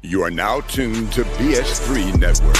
You are now tuned to BS3 Network.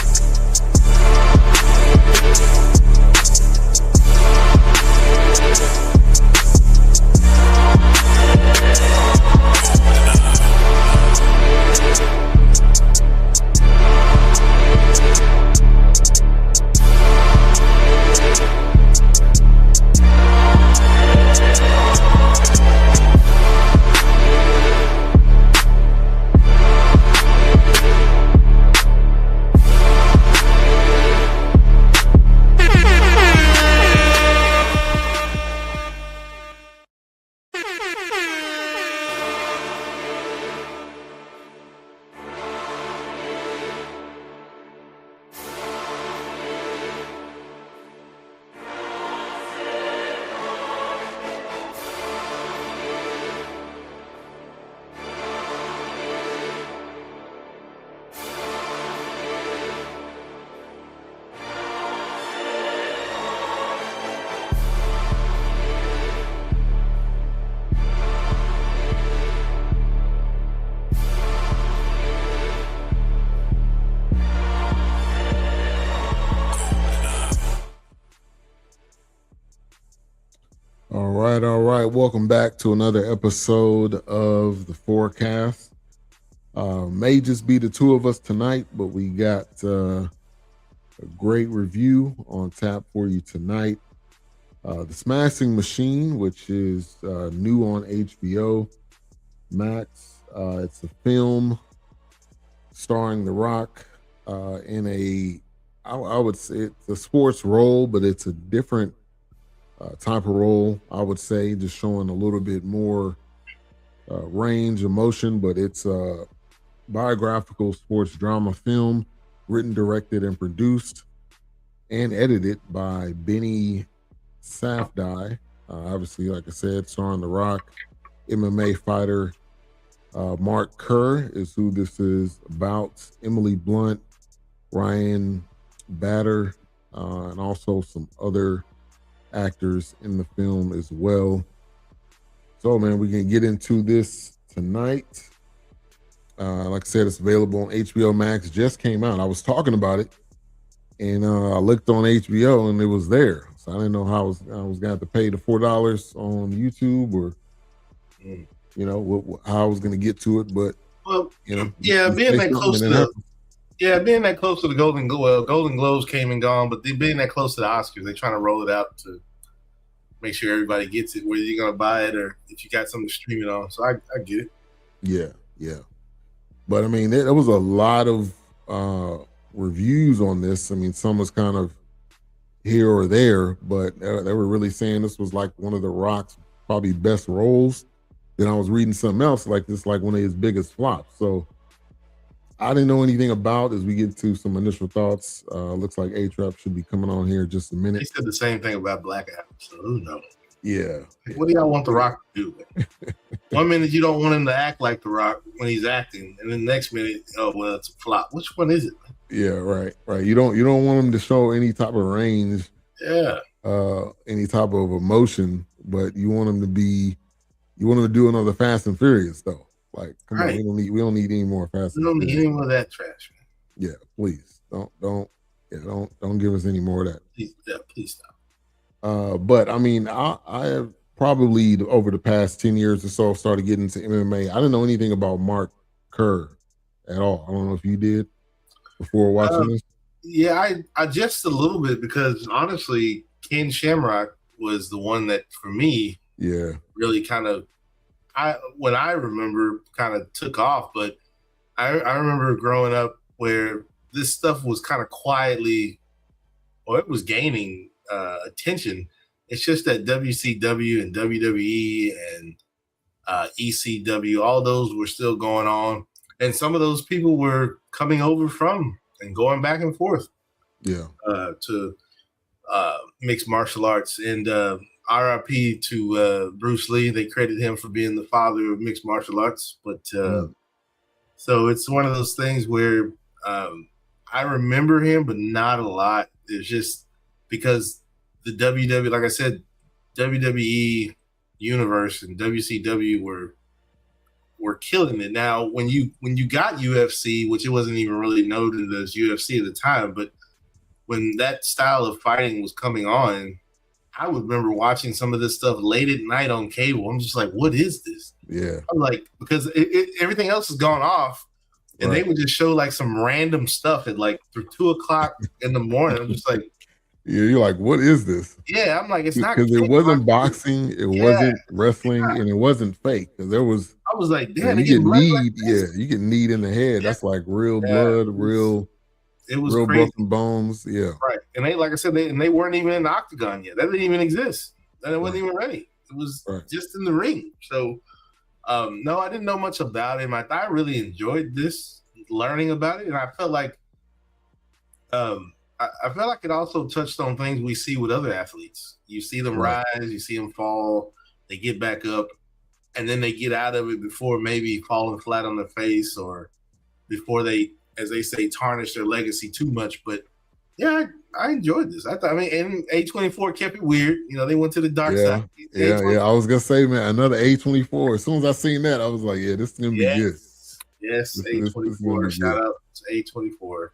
All right. Welcome back to another episode of the Fourcast. May just be the two of us tonight, but we got a great review on tap for you tonight. The Smashing Machine, which is new on HBO Max. It's a film starring The Rock in I would say it's a sports role, but it's a different type of role, I would say, just showing a little bit more range, emotion, but it's a biographical sports drama film written, directed, and produced and edited by Benny Safdie. Obviously, like I said, starring The Rock. MMA fighter Mark Kerr is who this is about. Emily Blunt, Ryan Bader, and also some other actors in the film as well. So, man, we can get into this tonight. Like I said, it's available on HBO Max. Just came out. I was talking about it, and I looked on HBO, and it was there. So I didn't know how I was going to have to pay the $4 on YouTube, or you know how I was going to get to it. But being that close to the Golden Globes came and gone, but being that close to the Oscars, they're trying to roll it out to make sure everybody gets it, whether you're going to buy it or if you got something to stream it on. So I get it. Yeah. But I mean, there was a lot of reviews on this. I mean, some was kind of here or there, but they were really saying this was like one of The Rock's probably best roles. Then I was reading something else like this, like one of his biggest flops. So I didn't know anything about. As we get to some initial thoughts, looks like A-Trap should be coming on here in just a minute. They said the same thing about Black Adam, so who knows? Yeah. What do y'all want The Rock to do? One minute you don't want him to act like The Rock when he's acting, and then the next minute, oh well, it's a flop. Which one is it? Yeah, right. You don't want him to show any type of range, any type of emotion, but you want him to do another Fast and Furious though. Like, come on, we don't need any more Fast. We don't need any more of that trash, man. Yeah, please don't give us any more of that. Please stop. But I mean, I have probably over the past 10 years or so started getting into MMA. I didn't know anything about Mark Kerr at all. I don't know if you did before watching this. Yeah, I just a little bit, because honestly, Ken Shamrock was the one that for me, really kind of, what I remember kind of took off. But I remember growing up where this stuff was kind of quietly, or it was gaining attention. It's just that WCW and WWE and ECW, all those were still going on, and some of those people were coming over from and going back and forth, to mixed martial arts. And RIP to Bruce Lee. They credit him for being the father of mixed martial arts. But so it's one of those things where I remember him, but not a lot. It's just because the WWE, like I said, WWE Universe and WCW were were killing it. Now, when you got UFC, which it wasn't even really noted as UFC at the time, but when that style of fighting was coming on, I would remember watching some of this stuff late at night on cable. I'm just like, what is this? Yeah. I'm like, because everything else has gone off, and they would just show like some random stuff at like 2:00 in the morning. I'm just like, yeah, you're like, what is this? Yeah, I'm like, it's not because it wasn't boxing, it wasn't wrestling, and it wasn't fake. Because there was, I was like, damn, you get need, you get need in the head. That's like real blood, it was real crazy. broken bones. Yeah, right. And they, like I said, they weren't even in the octagon yet. That didn't even exist. And it wasn't even ready. It was just in the ring. So, no, I didn't know much about him. I really enjoyed this, learning about it, and I felt like, I felt like it also touched on things we see with other athletes. You see them rise, you see them fall, they get back up, and then they get out of it before maybe falling flat on their face or before they, as they say, tarnish their legacy too much. But yeah, I enjoyed this. And A24 kept it weird. You know, they went to the dark side. Yeah. I was gonna say, man, another A24. As soon as I seen that, I was like, yeah, this is gonna be good. Yes, A24. Shout out to A24.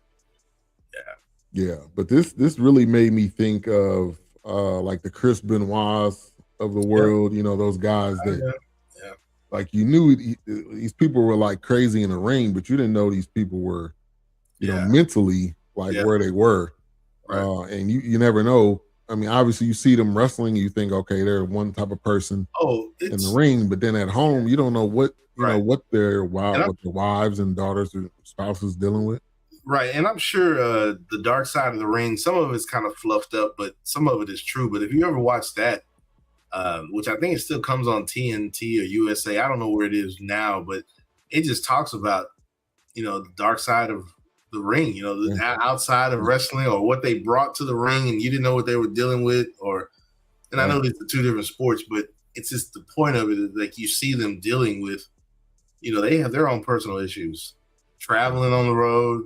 Yeah, but this really made me think of like the Chris Benoits of the world. You know, those guys that like you knew these people were like crazy in the ring, but you didn't know these people were, you know, mentally like where they were. And you never know. I mean, obviously you see them wrestling, you think, okay, they're one type of person in the ring, but then at home you don't know what what their wives and daughters or spouses dealing with. Right, and I'm sure the dark side of the ring, some of it's kind of fluffed up, but some of it is true. But if you ever watch that, which I think it still comes on TNT or USA, I don't know where it is now, but it just talks about, you know, the dark side of the ring, you know, the outside of wrestling or what they brought to the ring and you didn't know what they were dealing with. And I know these are two different sports, but it's just the point of it is like you see them dealing with, you know, they have their own personal issues, traveling on the road,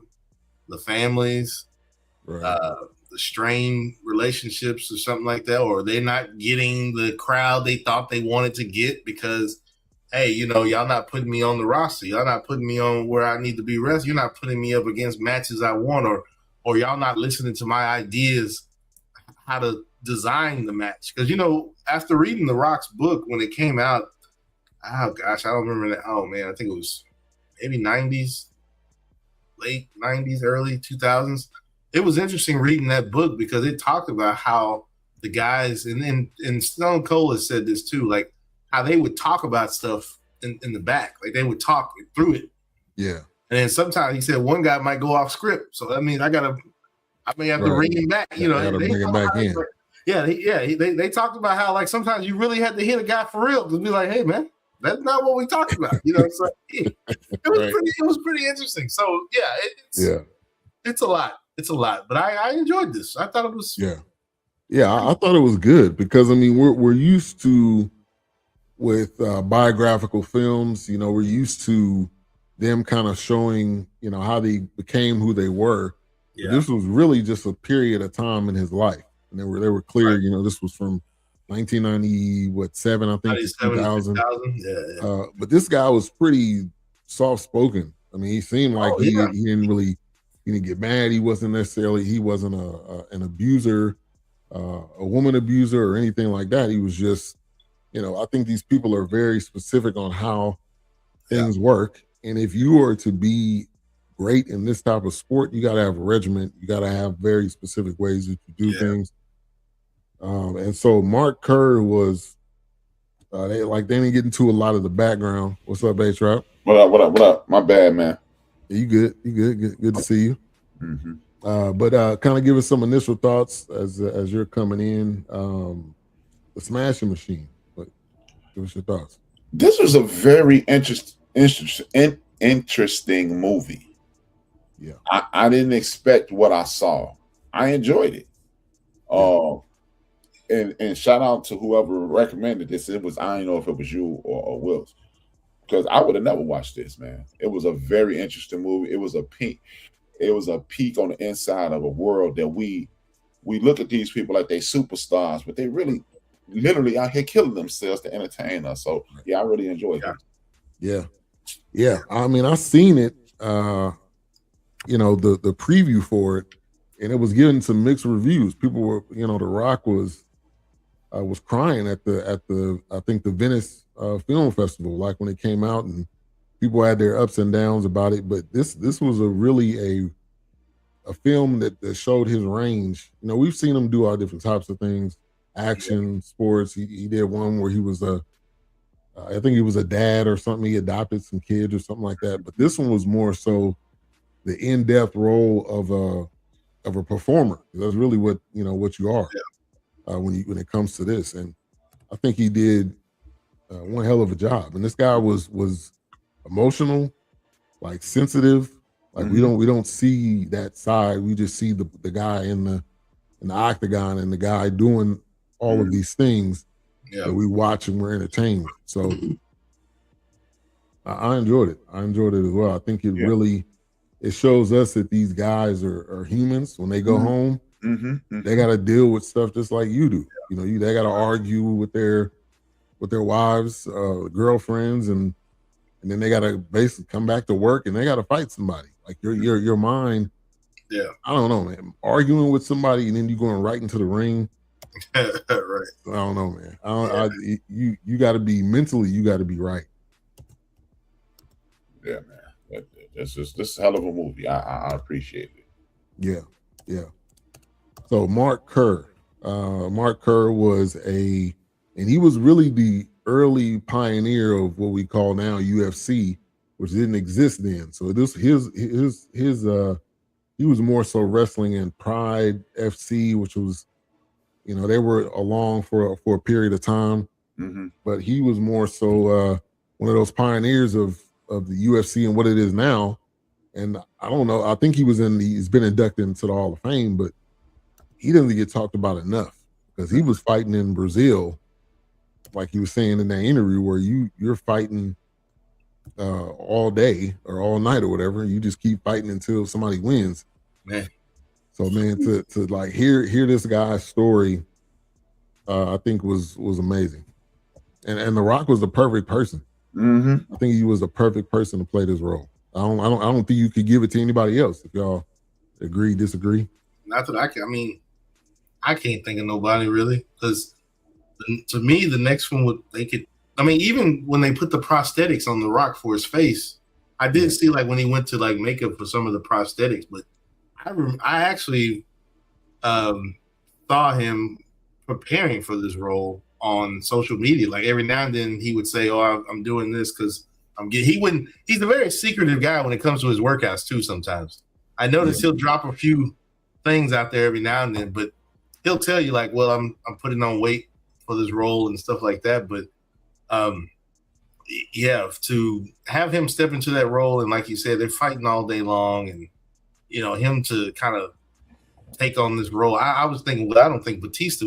the families, the strained relationships or something like that, or they're not getting the crowd they thought they wanted to get because, hey, you know, y'all not putting me on the roster. Y'all not putting me on where I need to be wrestled. You're not putting me up against matches I want, or y'all not listening to my ideas how to design the match. Because, you know, after reading The Rock's book when it came out, oh, gosh, I don't remember that. Oh, man, I think it was maybe 90s. Late 90s, early 2000s. It was interesting reading that book because it talked about how the guys, and Stone Cold has said this too, like how they would talk about stuff in the back. Like they would talk through it. Yeah. And then sometimes he said one guy might go off script. So that means I may have to bring him back. You know, bring him back in. They talked about how like sometimes you really had to hit a guy for real to be like, hey man, that's not what we talked about, you know. So it was pretty interesting. So it's a lot. It's a lot, but I enjoyed this. I thought it was I thought it was good because I mean we're used to with biographical films, you know, we're used to them kind of showing, you know, how they became who they were. Yeah. This was really just a period of time in his life, and they were clear. You know, this was from 1997, I think, 2000. But this guy was pretty soft spoken. I mean, he seemed like he didn't get mad. He wasn't an abuser, a woman abuser, or anything like that. He was just, you know, I think these people are very specific on how things work, and if you are to be great in this type of sport, you got to have a regiment. You got to have very specific ways that you do things. And so Mark Kerr was, they didn't get into a lot of the background. What's up, A-Trap? What up? My bad, man. You good? Good to see you. Mm-hmm. But kind of give us some initial thoughts as you're coming in. The Smashing Machine. But give us your thoughts. This was a very interesting movie. Yeah, I didn't expect what I saw. I enjoyed it. And shout out to whoever recommended this. I don't know if it was you or Wills, because I would have never watched this, man. It was a very interesting movie. It was a peek on the inside of a world that we look at these people like they superstars, but they really literally out here killing themselves to entertain us. So yeah, I really enjoyed it. Yeah. Yeah, I mean, I seen it. The preview for it, and it was getting some mixed reviews. People were, The Rock was crying at the I think the Venice Film Festival, like when it came out, and people had their ups and downs about it. But this was a film that showed his range. We've seen him do all different types of things, action, sports. He did one where he was I think he was a dad or something. He adopted some kids or something like that. But this one was more so the in-depth role of a performer. That's really what you are when it comes to this. And I think he did one hell of a job. And this guy was emotional, like sensitive. Like we don't see that side. We just see the guy in the octagon and the guy doing all of these things that we watch and we're entertained with. So I enjoyed it. I enjoyed it as well. I think it shows us that these guys are humans. When they go home, they got to deal with stuff just like you do. They got to argue with their wives, girlfriends, and then they got to basically come back to work and they got to fight somebody. Like your mind. Yeah. I don't know, man. Arguing with somebody and then you going right into the ring. Right. I don't know, man. You got to be mentally. You got to be right. Yeah, man. This is a hell of a movie. I appreciate it. Yeah. So Mark Kerr was and he was really the early pioneer of what we call now UFC, which didn't exist then. So this he was more so wrestling in Pride FC, which was, they were along for a period of time, but he was more so one of those pioneers of the UFC and what it is now. And I don't know, I think he's been inducted into the Hall of Fame, but he doesn't get talked about enough because he was fighting in Brazil, like he was saying in that interview, where you're fighting all day or all night or whatever. You just keep fighting until somebody wins. Man. So man, to like hear this guy's story, I think was amazing. And The Rock was the perfect person. I think he was the perfect person to play this role. I don't think you could give it to anybody else. If y'all agree, disagree. Not that I can. I mean, I can't think of nobody really, because to me the next one even when they put the prosthetics on The Rock for his face, I did see like when he went to like makeup for some of the prosthetics, but I actually saw him preparing for this role on social media. Like every now and then he would say, "Oh, I'm doing this because he's a very secretive guy when it comes to his workouts too. Sometimes I notice he'll drop a few things out there every now and then, but he'll tell you like, well, I'm putting on weight for this role and stuff like that. But to have him step into that role, and like you said, they're fighting all day long, and him to kind of take on this role. I was thinking, well, I don't think Batista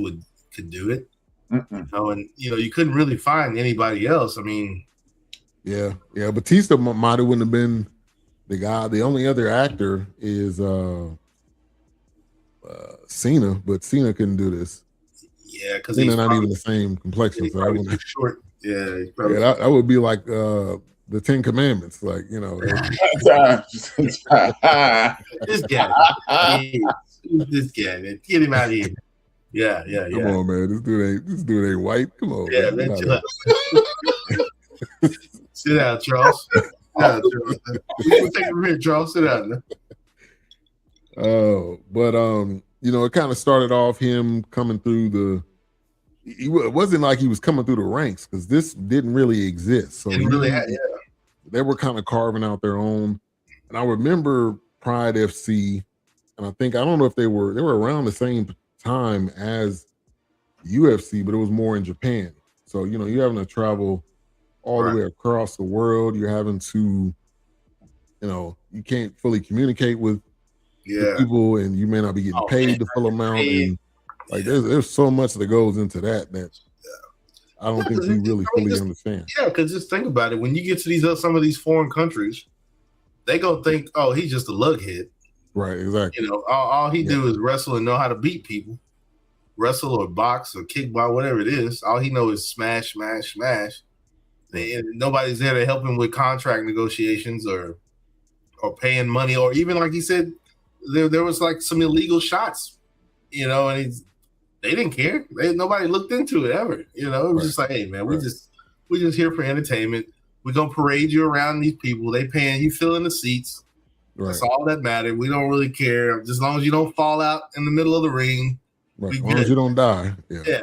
could do it. And you couldn't really find anybody else. I mean, yeah, Batista might have wouldn't have been the guy. The only other actor is Cena, but Cena couldn't do this. Yeah, because Cena not even the same complexion. So I too short. Yeah, that would be like the 10 Commandments, like this guy. This guy, man. Get him out of here. Yeah. Come on, man. This dude ain't white. Come on. Yeah, man. Sit down, Charles. You take it from here, Charles. Sit down. But it kind of started off him coming through it wasn't like he was coming through the ranks because this didn't really exist. So they were kind of carving out their own. And I remember Pride FC, and I don't know if they were around the same time as UFC, but it was more in Japan. So you're having to travel all the way across the world. You're having to, you can't fully communicate with people, and you may not be getting paid the full amount. And like there's so much that goes into that I don't think you really fully understand. Yeah, because just think about it. When you get to some of these foreign countries, they gonna think, oh, he's just a lughead. Right, exactly. All he do is wrestle and know how to beat people. Wrestle or box or kickbox, whatever it is. All he knows is smash, smash, smash. Nobody's there to help him with contract negotiations or paying money, or even like he said, there was like some illegal shots, and they didn't care. Nobody looked into it ever. It was just like, hey man, we just here for entertainment. We're gonna parade you around these people. They paying you, filling the seats. Right. That's all that matters. We don't really care. Just as long as you don't fall out in the middle of the ring. Right. As long as you don't die. Yeah.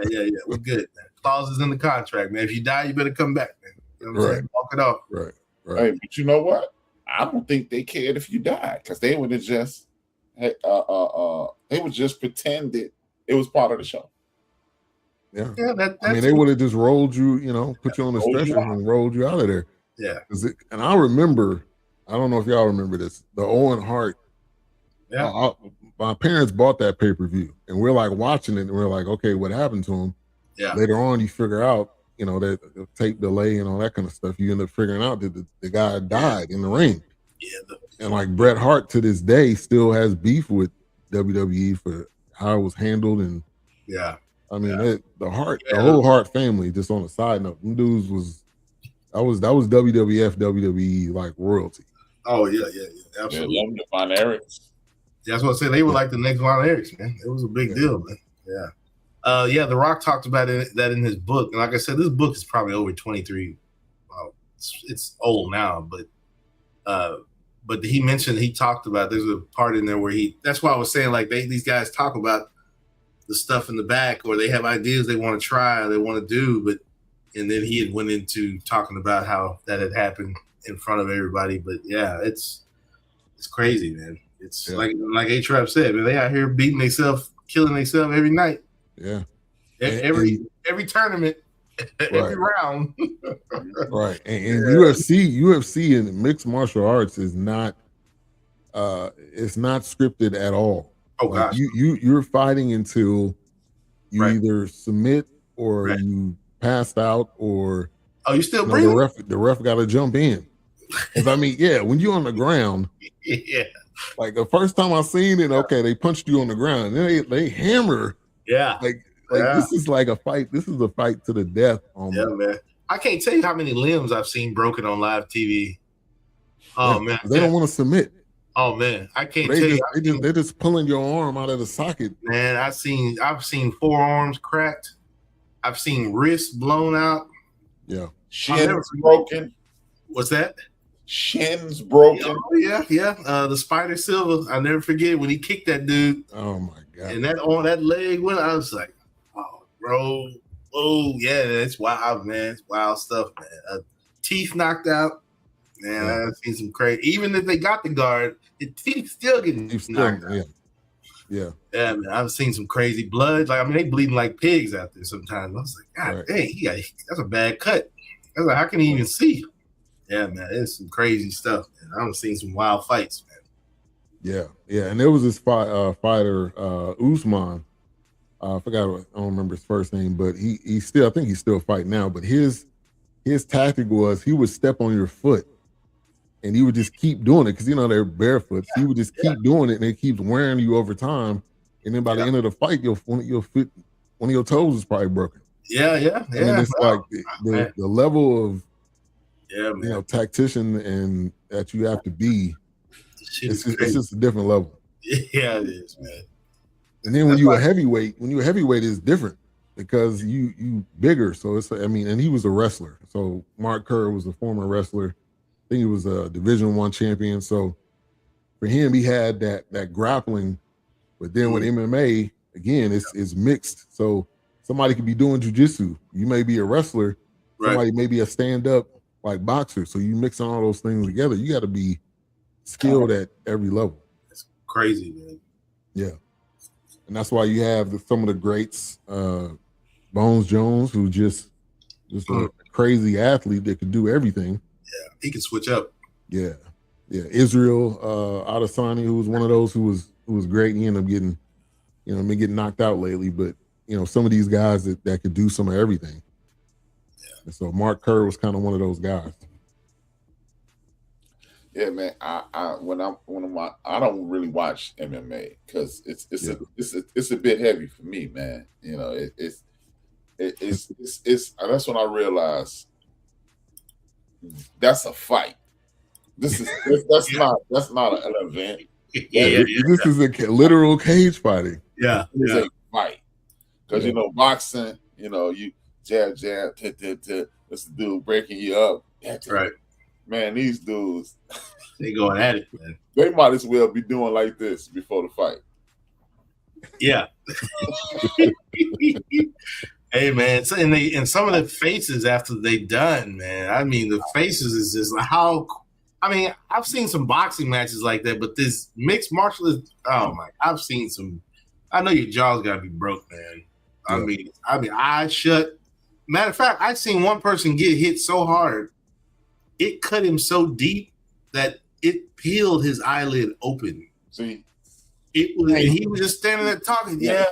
We're good, man. Clauses in the contract, man. If you die, you better come back, man. You know what I'm saying? Walk it off. Right. Hey, but you know what? I don't think they cared if you died, because they would have just they would just pretend that it was part of the show. Yeah. I mean, they would have just rolled you, put you on the stretcher and rolled you out of there. Yeah. And I remember, I don't know if y'all remember this, the Owen Hart. Yeah. My parents bought that pay-per-view, and we're like watching it, and we're like, okay, what happened to him? Yeah. Later on, you figure out, that the tape delay and all that kind of stuff. You end up figuring out that the guy died in the ring. Yeah. And like Bret Hart to this day still has beef with WWE for how it was handled. And I mean, the whole Hart family, just on a side note, them dudes that was WWF, WWE like royalty. Oh yeah, absolutely. Yeah, the Von Erichs. Yeah, that's what I said. They were like the next Von Erichs, man. It was a big deal, man. Yeah. The Rock talked about that in his book, and like I said, this book is probably over 23. Well, it's old now, but he talked about, there's a part in there where that's why I was saying, like, these guys talk about the stuff in the back, or they have ideas they want to try, or they want to do, and then he had went into talking about how that had happened in front of everybody. But yeah, it's crazy, man. It's like A-Trap said, man, they out here beating themselves, killing themselves every night. Yeah. Every tournament, every round. Right. And UFC and mixed martial arts is not it's not scripted at all. Oh gosh. You're fighting until you either submit or you passed out, or you still breathing? The ref got to jump in. Because I mean, when you're on the ground, like the first time I seen it, they punched you on the ground, and then they hammer. Yeah. This is like a fight. This is a fight to the death. Yeah, man. I can't tell you how many limbs I've seen broken on live TV. Oh man, they don't want to submit. Oh man, I can't tell you. They're just pulling your arm out of the socket. Man, I've seen forearms cracked. I've seen wrists blown out. Yeah. Shins broken. What's that? Shins broken. Oh yeah. The Spider Silver. I'll never forget when he kicked that dude. Oh my god. And that leg went. I was like, oh, bro. Oh yeah, it's wild, man. It's wild stuff, man. Teeth knocked out. Man, I've seen some crazy. Even if they got the guard, the teeth still getting knocked out. Yeah, man. I've seen some crazy blood. Like, I mean, they bleeding like pigs out there sometimes. I was like, God dang, that's a bad cut. I was like, how can he even see? Yeah, man, it's some crazy stuff, man. I've seen some wild fights, man. Yeah, and there was this fighter, Usman. I forgot. I don't remember his first name, but he still, I think he's still fighting now. But his tactic was he would step on your foot, and he would just keep doing it because they're barefoot. So he would just keep doing it, and it keeps wearing you over time. And then by the end of the fight, one of your toes is probably broken. Yeah. And it's like the level of tactician and that you have to be. It's just a different level. Yeah, it is, man. And then when you're a heavyweight, it's different because you bigger. So and he was a wrestler. So Mark Kerr was a former wrestler. I think he was a Division I champion. So for him, he had that grappling. But then with MMA, again, it's mixed. So somebody could be doing jiu-jitsu. You may be a wrestler. Somebody may be a stand-up like boxer. So you mix all those things together. You got to be skilled at every level. It's crazy, man. Yeah. And that's why you have some of the greats, Bones Jones, who just a crazy athlete that could do everything. Yeah, he can switch up. Yeah. Israel Adesanya, who was one of those who was great. He ended up getting knocked out lately. But some of these guys that could do some of everything. Yeah. And so Mark Kerr was kind of one of those guys. Yeah, man. I don't really watch MMA because it's a bit heavy for me, man. It's that's when I realized That's a fight. That's not an event. This is a literal cage fighting. Yeah, it's a fight. Because boxing, you jab, this dude breaking you up. Right. Man, these dudes, they going at it, man. They might as well be doing like this before the fight. Yeah. Hey, man. So, and some of the faces after they done, man. I mean, the faces is just like how. I mean, I've seen some boxing matches like that, but this mixed martial arts. Oh my! I've seen some. I know your jaw's got to be broke, man. Yeah. I mean, eyes shut. Matter of fact, I've seen one person get hit so hard, it cut him so deep that it peeled his eyelid open. See, it was, and he was just standing there talking. Yeah.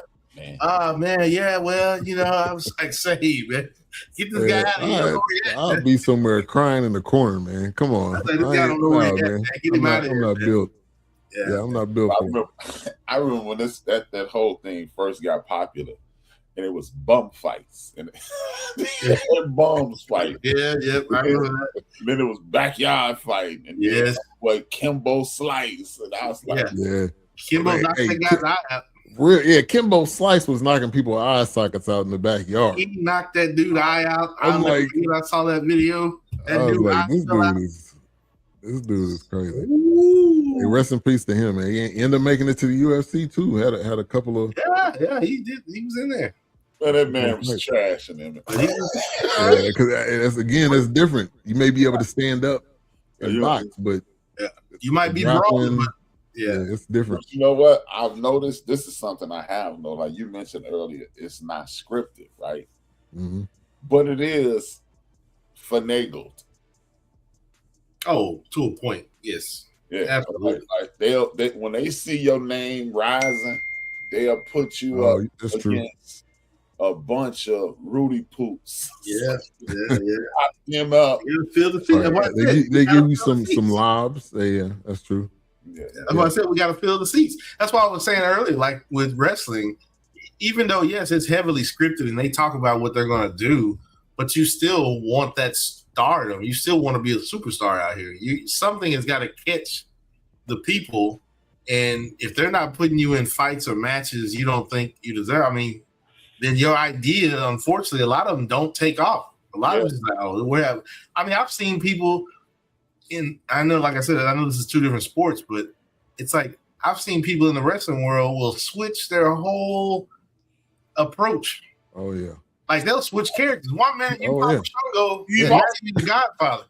Man, yeah, well, I was like, say, man, get this guy out of here. I'll be somewhere crying in the corner, man. Come on. This guy don't know where he's at. Get him out of here. I'm not built. Yeah, I'm not built for it. I remember when that whole thing first got popular, and it was bum fights. And bums fight. Yeah, I remember that. Then it was backyard fight. And like Kimbo Slice. And I was like, Kimbo knocked that guy's eye out. Kimbo Slice was knocking people's eye sockets out in the backyard. He knocked that dude's eye out. I saw that video. This dude is crazy. Hey, rest in peace to him, man. He ended up making it to the UFC too. Had a couple of he did. He was in there. But that man was trashing him. Because that's different. You may be able to stand up and box, but you might be wrong. Yeah, it's different. But you know what? I've noticed this is something I have known. Like you mentioned earlier, it's not scripted, right? Mm-hmm. But it is finagled. Oh, to a point, yes. Yeah, absolutely. Like when they see your name rising, they'll put you up against a bunch of Rudy Poots. Yeah. Him up. You feel the feet. Right. They give you some lobs. Yeah, that's true. Yeah. That's why I said we got to fill the seats. That's why I was saying earlier, like with wrestling, even though, yes, it's heavily scripted and they talk about what they're going to do, but you still want that stardom. You still want to be a superstar out here. Something has got to catch the people. And if they're not putting you in fights or matches you don't think you deserve, I mean, then your idea, unfortunately, a lot of them don't take off. A lot of them is like, I've seen people I know, like I said, I know this is two different sports, but it's like I've seen people in the wrestling world will switch their whole approach. Oh yeah, like they'll switch characters. One minute you pop Shango, you might be the Godfather.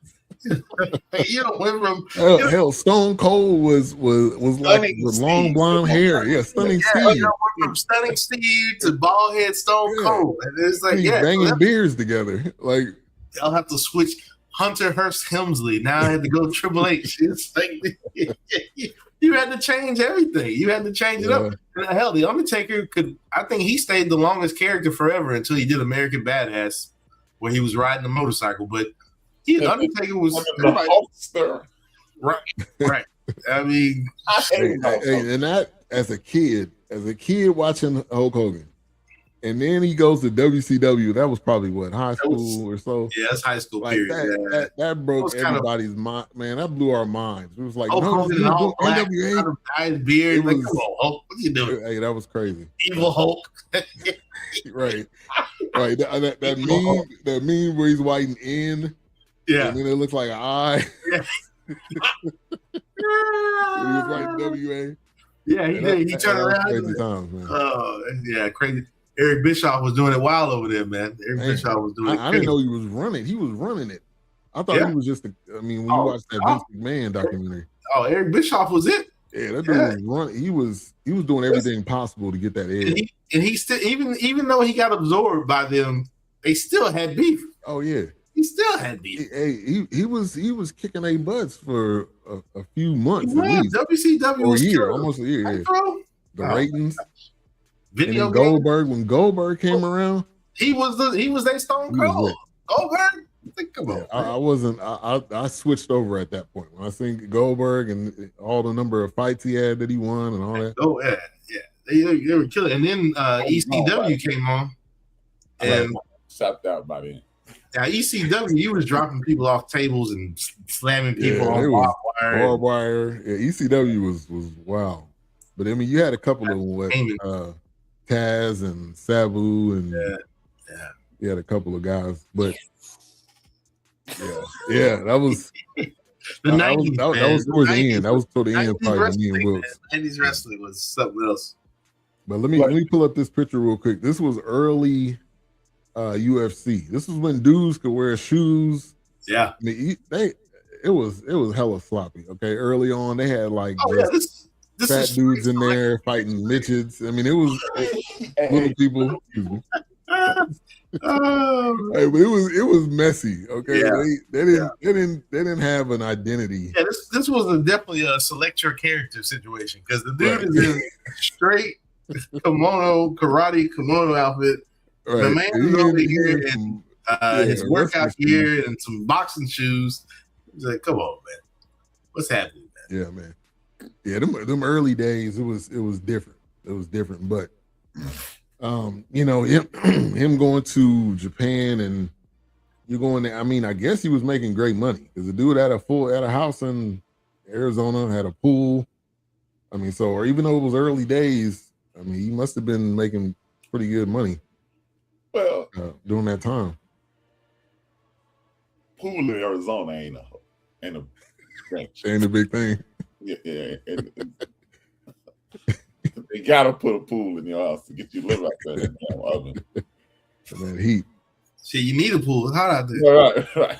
Went from hell. Stone Cold was like with long blonde hair. Yeah, Stunning Steve. Went from Stunning Steve to bald head Stone Cold, and it's like banging beers together. Like I'll have to switch. Hunter Hearst Helmsley. Now I had to go Triple H. It's like you had to change everything. You had to change it up. And hell, the Undertaker I think he stayed the longest character forever until he did American Badass, where he was riding a motorcycle. But Undertaker was right. I mean, and that as a kid watching Hulk Hogan. And then he goes to WCW. That was probably high school or so. Yeah, that's high school like period. That broke everybody's mind. Man, that blew our minds. It was like, NWA. Dyed beard. Like, come on, Hulk. What you doing? Hey, that was crazy. Evil Hulk. right. That meme where he's whiting in. Yeah. And then it looks like an eye. Yeah. He was writing WA. Yeah, he did. He turned around. Crazy times, man. Oh, yeah, crazy. Eric Bischoff was doing it wild over there, man. Bischoff was doing it. I didn't know he was running. He was running it. I thought he was just when you watch that Vince McMahon documentary. Oh, Eric Bischoff was it. Yeah, that dude was running. He was doing everything possible to get that edge. And he still, even though he got absorbed by them, they still had beef. Oh yeah. He still had beef. He was kicking their butts for a few months at least. WCW was almost a year. Yeah. The ratings. Video and Goldberg, when Goldberg came around, he was their Stone Cold. Goldberg. Come on. I switched over at that point when I seen Goldberg and all the number of fights he had that he won and all that. Oh yeah. They were killing. And then ECW came on, and stopped out by then. Now ECW, you was dropping people off tables and slamming people on barbed wire. Yeah, ECW was wow. But I mean, you had a couple of them, Taz and Sabu, and you had a couple of guys. But yeah, that was the 90s. That was towards the end. That was toward the end, probably. Me and Wilkes. 90s wrestling was something else. But let me pull up this picture real quick. This was early UFC. This was when dudes could wear shoes. Yeah, I mean, it was hella sloppy. Okay, early on they had like this fat dudes in there fighting midgets. I mean, it was little people. Excuse me. Hey, but it was messy. Okay, they didn't have an identity. Yeah, this was definitely a select your character situation because the dude is in straight karate kimono outfit. Right. The man is over here in his workout gear and some boxing shoes. He's like, "Come on, man, what's happening, man?" Yeah, man. Yeah, them early days, it was different. It was different, but you know, him going to Japan and you going there. I mean, I guess he was making great money because the dude had a house in Arizona, had a pool. I mean, or even though it was early days, I mean, he must have been making pretty good money. Well, during that time, pool in Arizona ain't a big thing. Yeah. They gotta put a pool in your house to get you to live like that in the oven. And that heat. Shit, you need a pool. It's hot out there. Right.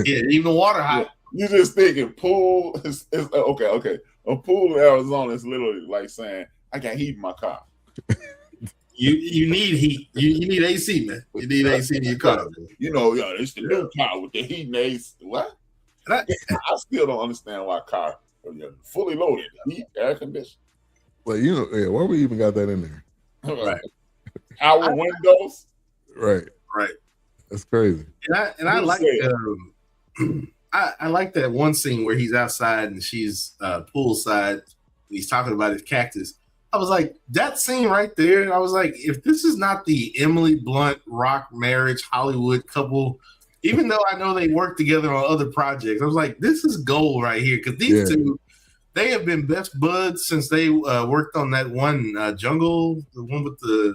Yeah, even water hot. You're just thinking pool is okay. A pool in Arizona is literally like saying I got heat in my car. You need heat. You need AC, man. You need AC in your car. You know, it's the new car with the heat and AC. What? I still don't understand why a car fully loaded, heat, air conditioning. Well, you know, why we even got that in there? Right. Our windows. Right. That's crazy. And I like I like that one scene where he's outside and she's poolside. And he's talking about his cactus. I was like, that scene right there. And I was like, if this is not the Emily Blunt rock marriage Hollywood couple, even though I know they work together on other projects, I was like, this is gold right here. Because these two, they have been best buds since they worked on that one Jungle, the one with they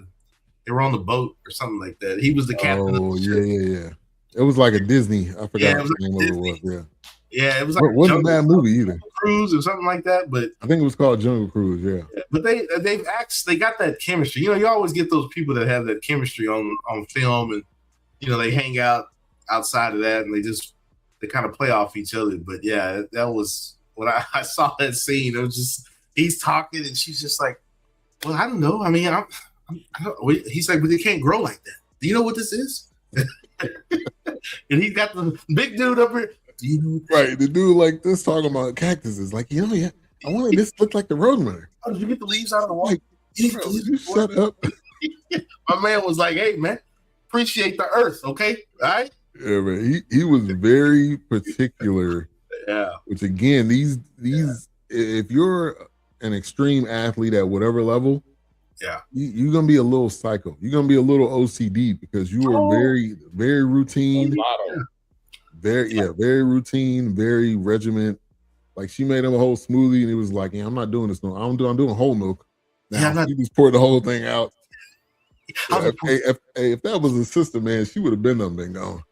were on the boat or something like that. He was the captain. Oh, yeah. It was like a Disney. I forgot what the name of it was. Yeah. Yeah, it was like it wasn't a bad movie either. Cruise or something like that, but I think it was called Jungle Cruise. Yeah, but they got that chemistry. You know, you always get those people that have that chemistry on film, and you know they hang out outside of that, and they kind of play off each other. But yeah, that was when I saw that scene. It was just he's talking, and she's just like, "Well, I don't know. I mean, I don't." He's like, "But they can't grow like that. Do you know what this is?" And he's got the big dude up here. You know, right, the dude like this talking about cactuses, like I wanted this to look like the Roadrunner. Oh, did you get the leaves out of the water? Like, you shut up. My man was like, "Hey, man, appreciate the earth, okay? All right." Yeah, man. He was very particular. Yeah. Which again, these if you're an extreme athlete at whatever level, you're gonna be a little psycho. You're gonna be a little OCD because you are very, very routine. Very routine, very regiment. Like she made him a whole smoothie, and he was like, "Yeah, I'm not doing this. No, I'm doing whole milk." Now he just poured the whole thing out. If that was his sister, man, she would have been gone.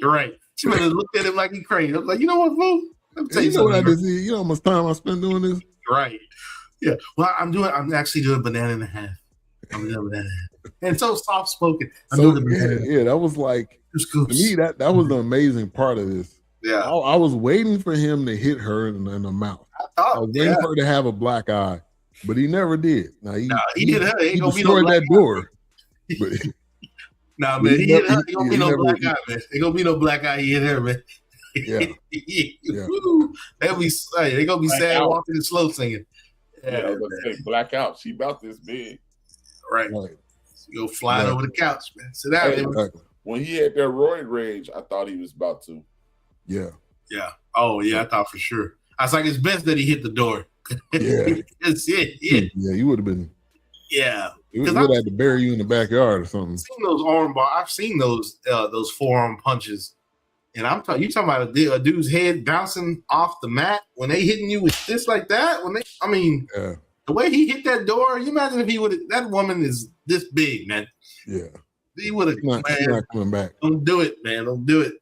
Right. She would have looked at him like he crazy. I was like, you know what, fool? You know what I just did? You know how much time I spent doing this? Right. Yeah. Well, I'm actually doing banana and a half. I'm doing banana and a half. And so soft spoken. That was like to me that was the amazing part of this. Yeah, I was waiting for him to hit her in the mouth. I was waiting for her to have a black eye, but he never did. Now he hit her. Ain't gonna be destroyed that door. But, man, he hit her. Ain't gonna be no black eye, man. Ain't gonna be no black eye. He hit her, man. Yeah. They'll be they gonna be sad walking and slow singing. Yeah, blackout. She about this big. Right. Go flying over the couch, man. Sit down. Exactly. When he had that roid rage, I thought he was about to. Yeah. Yeah. Oh, yeah. I thought for sure. I was like, it's best that he hit the door. Yeah. That's it. Yeah. Yeah, you would have been. Yeah. It had to bury you in the backyard or something. I've seen those I've seen those forearm punches, and you talking about a dude's head bouncing off the mat when they hitting you with this like that. The way he hit that door, you imagine if he would. That woman is this big, man. Yeah, he would have. She's not coming back. Don't do it, man. Don't do it.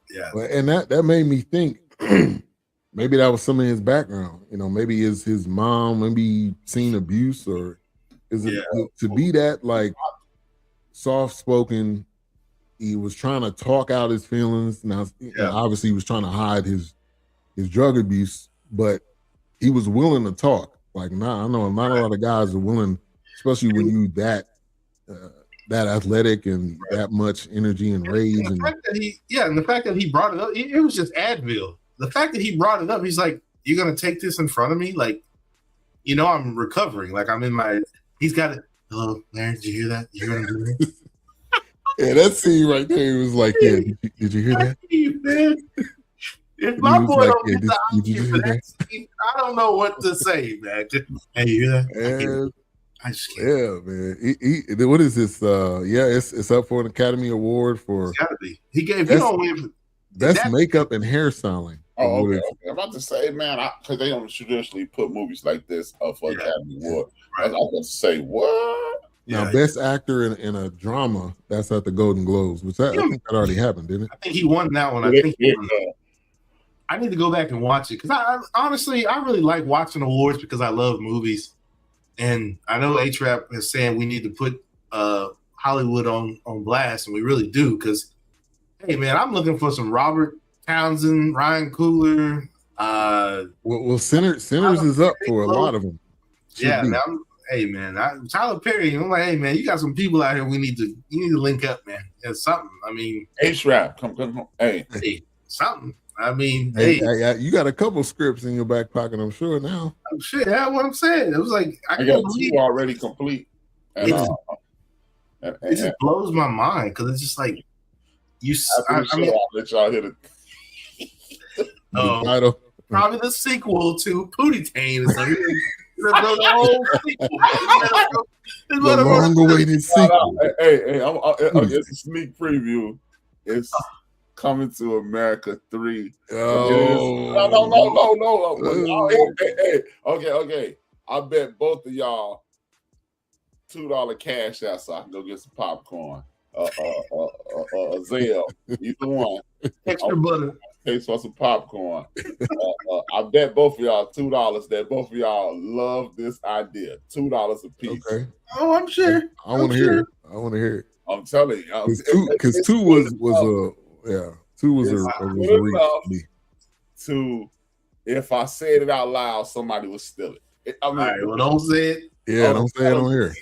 Yeah. Well, and that made me think. Maybe that was some of his background. Maybe his mom, maybe seen abuse, or is it to be that like soft spoken? He was trying to talk out his feelings. Now, obviously, he was trying to hide his drug abuse, but he was willing to talk. Like, I know not a lot of guys are willing, especially when you that athletic and that much energy and rage. And the fact that he brought it up, it was just Advil. The fact that he brought it up, he's like, "You're gonna take this in front of me, like, I'm recovering, like I'm in my." He's got it. Hello, Larry, did you hear that? You're gonna do this? Yeah, that scene right there was like, yeah. Did you hear that? Man. If my boy don't get the option for that scene, I don't know what to say, man. Hey, you hear that? I just can't. Yeah, man. What is this? It's up for an Academy Award for. It's gotta be. He don't win. Best makeup and hairstyling. Oh, okay. I'm about to say, man, because they don't traditionally put movies like this up for Academy Award. Right. I was going to say, what? Now, best actor in a drama, that's at the Golden Globes, which I think that already happened, didn't it? I think he won that one. I need to go back and watch it because I honestly really like watching awards because I love movies, and I know A-Trap is saying we need to put Hollywood on blast, and we really do because. Hey man, I'm looking for some Robert Townsend, Ryan Coogler. Well, Sinners is up for a lot of them. Hey man, Tyler Perry. I'm like, hey man, you got some people out here. You need to link up, man. It's something. I mean, A-Trap, come. Hey, something. I mean, you got a couple scripts in your back pocket. I'm sure now. I'm sure. That's what I'm saying. It was like I got two already complete. And, it just blows my mind because it's just like. I'll let y'all hit it. Probably the sequel to Pootie Tang. The long-awaited sequel. Hey, it's a sneak preview. It's Coming to America 3. No. Hey. Okay. I bet both of y'all $2 cash out so I can go get some popcorn. Zale, either one. Extra butter. Pay for some popcorn. I bet both of y'all $2 that both of y'all love this idea. $2 a piece. Okay. Oh, I'm sure. I want to hear it. I'm telling you. Because two was a reach. To if I said it out loud, somebody would steal it. All right, well, don't say it. Yeah, don't say it on here.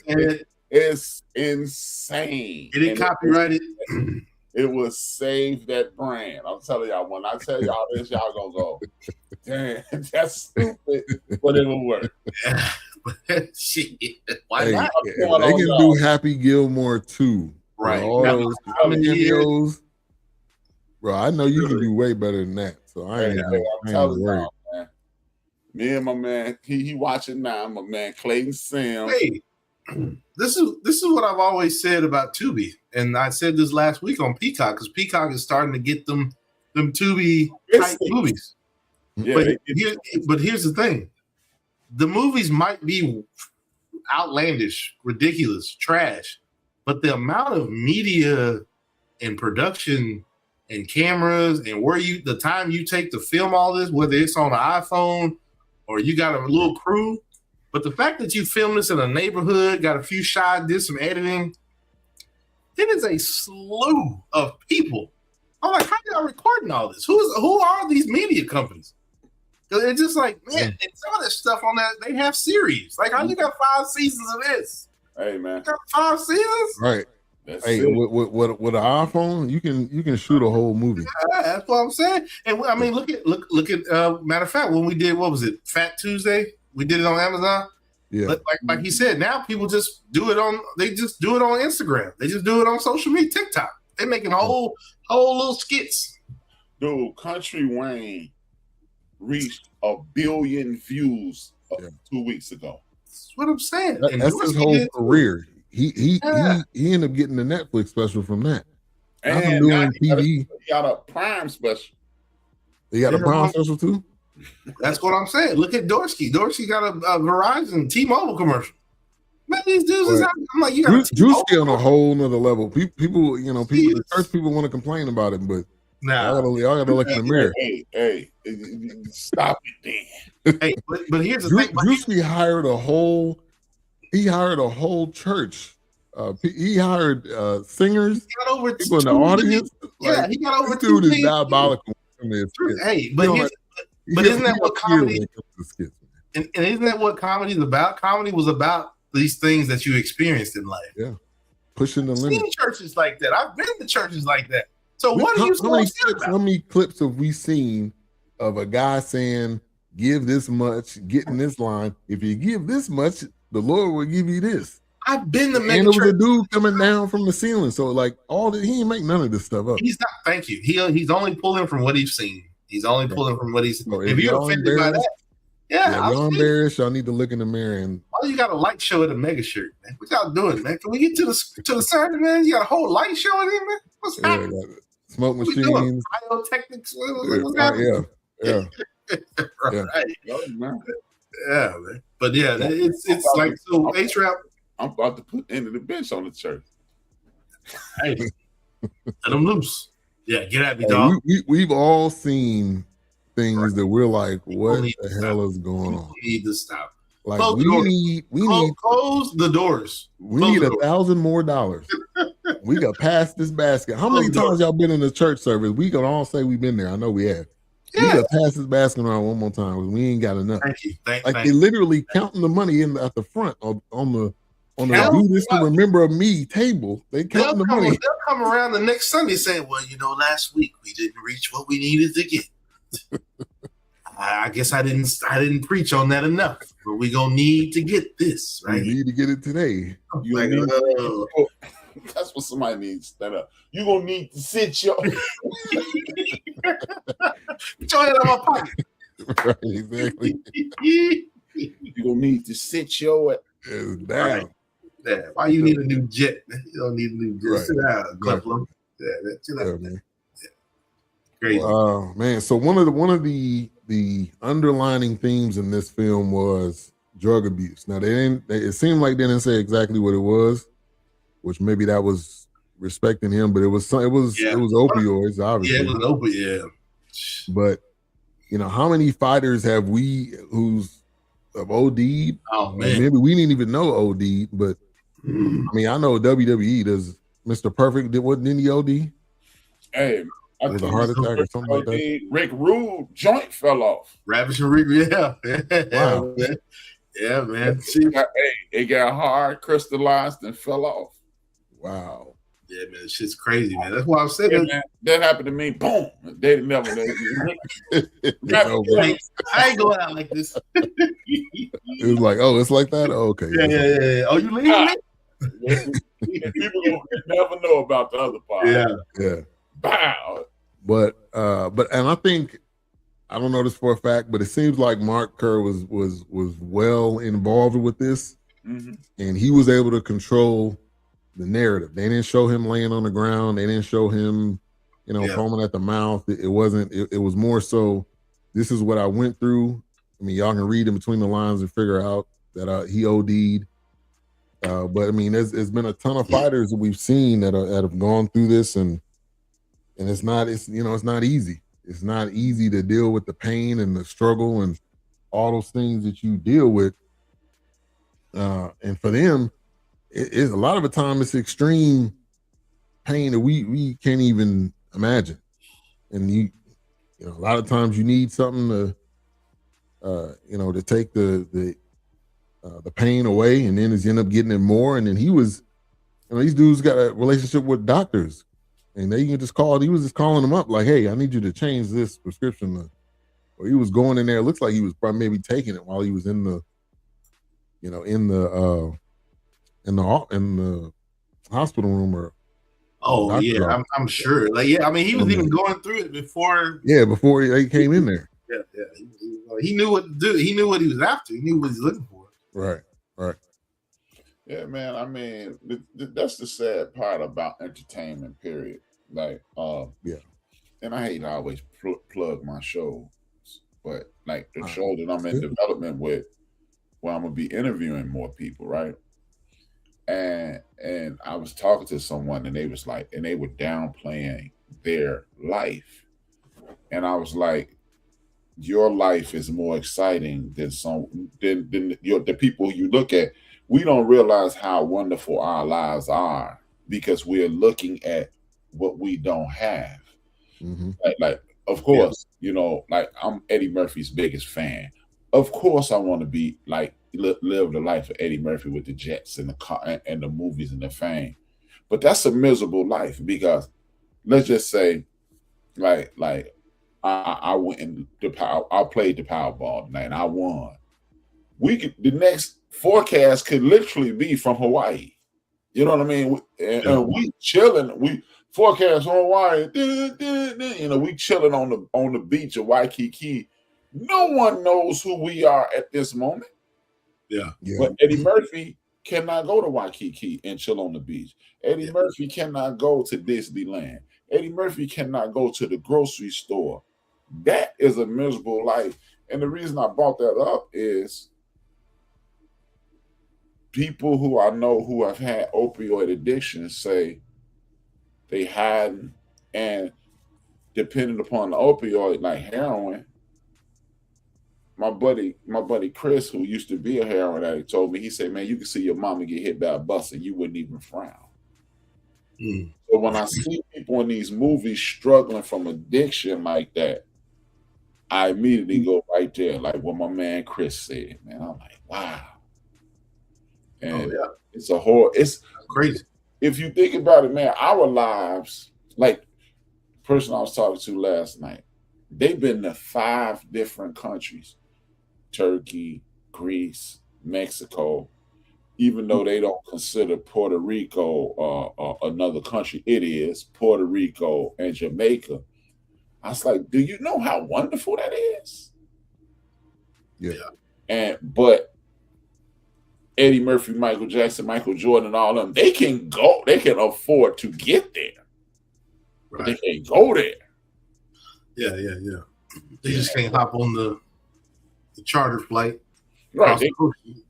It's insane. It ain't copyrighted. It will save that brand. I'm telling y'all, when I tell y'all this, y'all gonna go, damn, that's stupid, but it will work. Shit. Why not? They can do Happy Gilmore too. Right. All those cameos. Bro, I know you can do way better than that. So I ain't worried. Man. Me and my man, he watching now. My man Clayton Sam. Hey, this is what I've always said about Tubi, and I said this last week on Peacock because Peacock is starting to get them Tubi type movies. Yeah, but here's the thing: the movies might be outlandish, ridiculous, trash, but the amount of media and production and cameras and the time you take to film all this, whether it's on an iPhone or you got a little crew. But the fact that you filmed this in a neighborhood, got a few shots, did some editing, it is a slew of people. I'm like, how y'all recording all this? Who are these media companies? It's just like, man, and some of this stuff on that, they have series. Like, how you got 5 seasons of this? Hey, man. You got 5 seasons? Right. With an iPhone, you can shoot a whole movie. Yeah, that's what I'm saying. And I mean, look at matter of fact, when we did, what was it, Fat Tuesday? We did it on Amazon. Yeah. But like he said, now people just do it on Instagram. They just do it on social media, TikTok. They're making whole little skits. Dude, Country Wayne reached 1 billion views 2 weeks ago. That's what I'm saying. That's his whole career. He ended up getting the Netflix special from that. And doing TV. He got a Prime special. He got a Prime special too? That's what I'm saying. Look at Dorsey. Dorsey got a Verizon T-Mobile commercial. Man, these dudes is out. I'm like, you got Drewski on a whole nother level. People, the church people want to complain about it, but I gotta look in the mirror. Hey, stop it then. Hey, but here's the thing. Drewski hired a whole church. He hired singers. He got over people in the audience. He got over. This dude is diabolical. Hey, but isn't that what comedy? And isn't that what comedy is about? Comedy was about these things that you experienced in life. Yeah, pushing the limit. I've seen churches like that. I've been to churches like that. So what are you so upset about? How many clips have we seen of a guy saying, "Give this much," getting this line? If you give this much, the Lord will give you this. I've been to mega and it was a dude coming down from the ceiling. So like he ain't make none of this stuff up. He's not. Thank you. He's only pulling from what he's seen. He's only pulling from what he's. If you're offended by that, y'all embarrassed. Y'all need to look in the mirror and. Why you got a light show at a mega shirt, man? What y'all doing, man? Can we get to the Saturday, man? You got a whole light show in here, man. What's happening? Smoke machines. Biotechnics. What's happening? Yeah. Right. Yeah, man. But yeah, it's like so. A-Trap. I'm about to put into the bench on the church. Hey, let them loose. Yeah, get at me, dog. We've all seen things that we're like, what the hell is going on? We need to stop. Like we need close the doors. We need $1,000 more. We got past this basket. How many times y'all been in the church service? We can all say we've been there. I know we have. Yeah. We got past this basket around one more time because we ain't got enough. Thank you. They literally counting the money at the front on the do this to remember me table. They counting the money. They'll come around the next Sunday saying, "Well, last week we didn't reach what we needed to get. I guess I didn't preach on that enough, but we're gonna need to get this right. We need to get it today. That's what somebody needs to stand up. You're gonna need to sit your get your head out of my pocket. Right, exactly. You're gonna need to sit your down. Right. Yeah. Why you need a new jet? You don't need a new jet. Right. Sit down, Cleveland. Yeah, sit down. Man. Yeah. Crazy. Wow, man. So one of the underlining themes in this film was drug abuse. Now it seemed like they didn't say exactly what it was, which maybe that was respecting him, but it was opioids, obviously. Yeah, it was opioid. Yeah. But how many fighters have we have OD'd? Oh man, maybe we didn't even know OD'd, but I mean, I know WWE does. Mr. Perfect didn't he OD? Hey, it was a heart attack or something like that. Rick Rude joint fell off. Ravishing Rick, yeah. Wow. Man. Yeah, man. It got hard, crystallized, and fell off. Wow. Yeah, man, shit's crazy, man. That's why I'm saying that happened to me. Boom. They never. I ain't going out like this. It was like, oh, it's like that. Oh, okay. Yeah. Oh, you leaving me? People never know about the other part. Yeah. Wow. But and I think I don't know this for a fact, but it seems like Mark Kerr was well involved with this, and he was able to control the narrative. They didn't show him laying on the ground. They didn't show him, foaming at the mouth. It wasn't. It was more so. This is what I went through. I mean, y'all can read in between the lines and figure out that he OD'd. But I mean, there's been a ton of fighters that we've seen that have gone through this, and it's not easy. It's not easy to deal with the pain and the struggle and all those things that you deal with. And for them, it's a lot of the time it's extreme pain that we can't even imagine. And a lot of times you need something to take the pain away, and then you end up getting it more. And then he was, these dudes got a relationship with doctors, and they can just he was just calling them up like, hey, I need you to change this prescription. Or he was going in there. It looks like he was probably maybe taking it while he was in the hospital room or. Oh yeah, I'm sure. Like I mean, he was even going through it before. Yeah, before he came in there. Yeah. He knew what to do. He knew what he was after. He knew what he was looking for. Right. Right. Yeah, man. I mean, that's the sad part about entertainment. Period. Like, yeah. And I hate to always plug my shows, but like the show that I'm in development with, where I'm gonna be interviewing more people, right? And I was talking to someone, and they was like, and they were downplaying their life, and I was like, your life is more exciting than the people you look at. We don't realize how wonderful our lives are because we're looking at what we don't have. Mm-hmm. Like, of course, like I'm Eddie Murphy's biggest fan. Of course, I want to be like live the life of Eddie Murphy with the jets and the car and the movies and the fame. But that's a miserable life because let's just say, like I went in I played the Powerball tonight and I won. The next forecast could literally be from Hawaii. You know what I mean? And we chilling. We forecast on Hawaii. We chilling on the beach of Waikiki. No one knows who we are at this moment. Yeah. But Eddie Murphy cannot go to Waikiki and chill on the beach. Eddie Murphy cannot go to Disneyland. Eddie Murphy cannot go to the grocery store. That is a miserable life. And the reason I brought that up is people who I know who have had opioid addiction say they hadn't, and depending upon the opioid, like heroin. My buddy Chris, who used to be a heroin addict, told me, he said, man, you can see your mama get hit by a bus and you wouldn't even frown. So when I see people in these movies struggling from addiction like that, I immediately go right there, like what my man Chris said, man. I'm like, wow. And it's crazy. If you think about it, man, our lives, like the person I was talking to last night, they've been to 5 different countries: Turkey, Greece, Mexico. Even though they don't consider Puerto Rico another country, it is Puerto Rico and Jamaica. I was like, do you know how wonderful that is? Yeah. But Eddie Murphy, Michael Jackson, Michael Jordan, and all of them, they can go. They can afford to get there. But they can't go there. Yeah. They just can't hop on the charter flight. Right.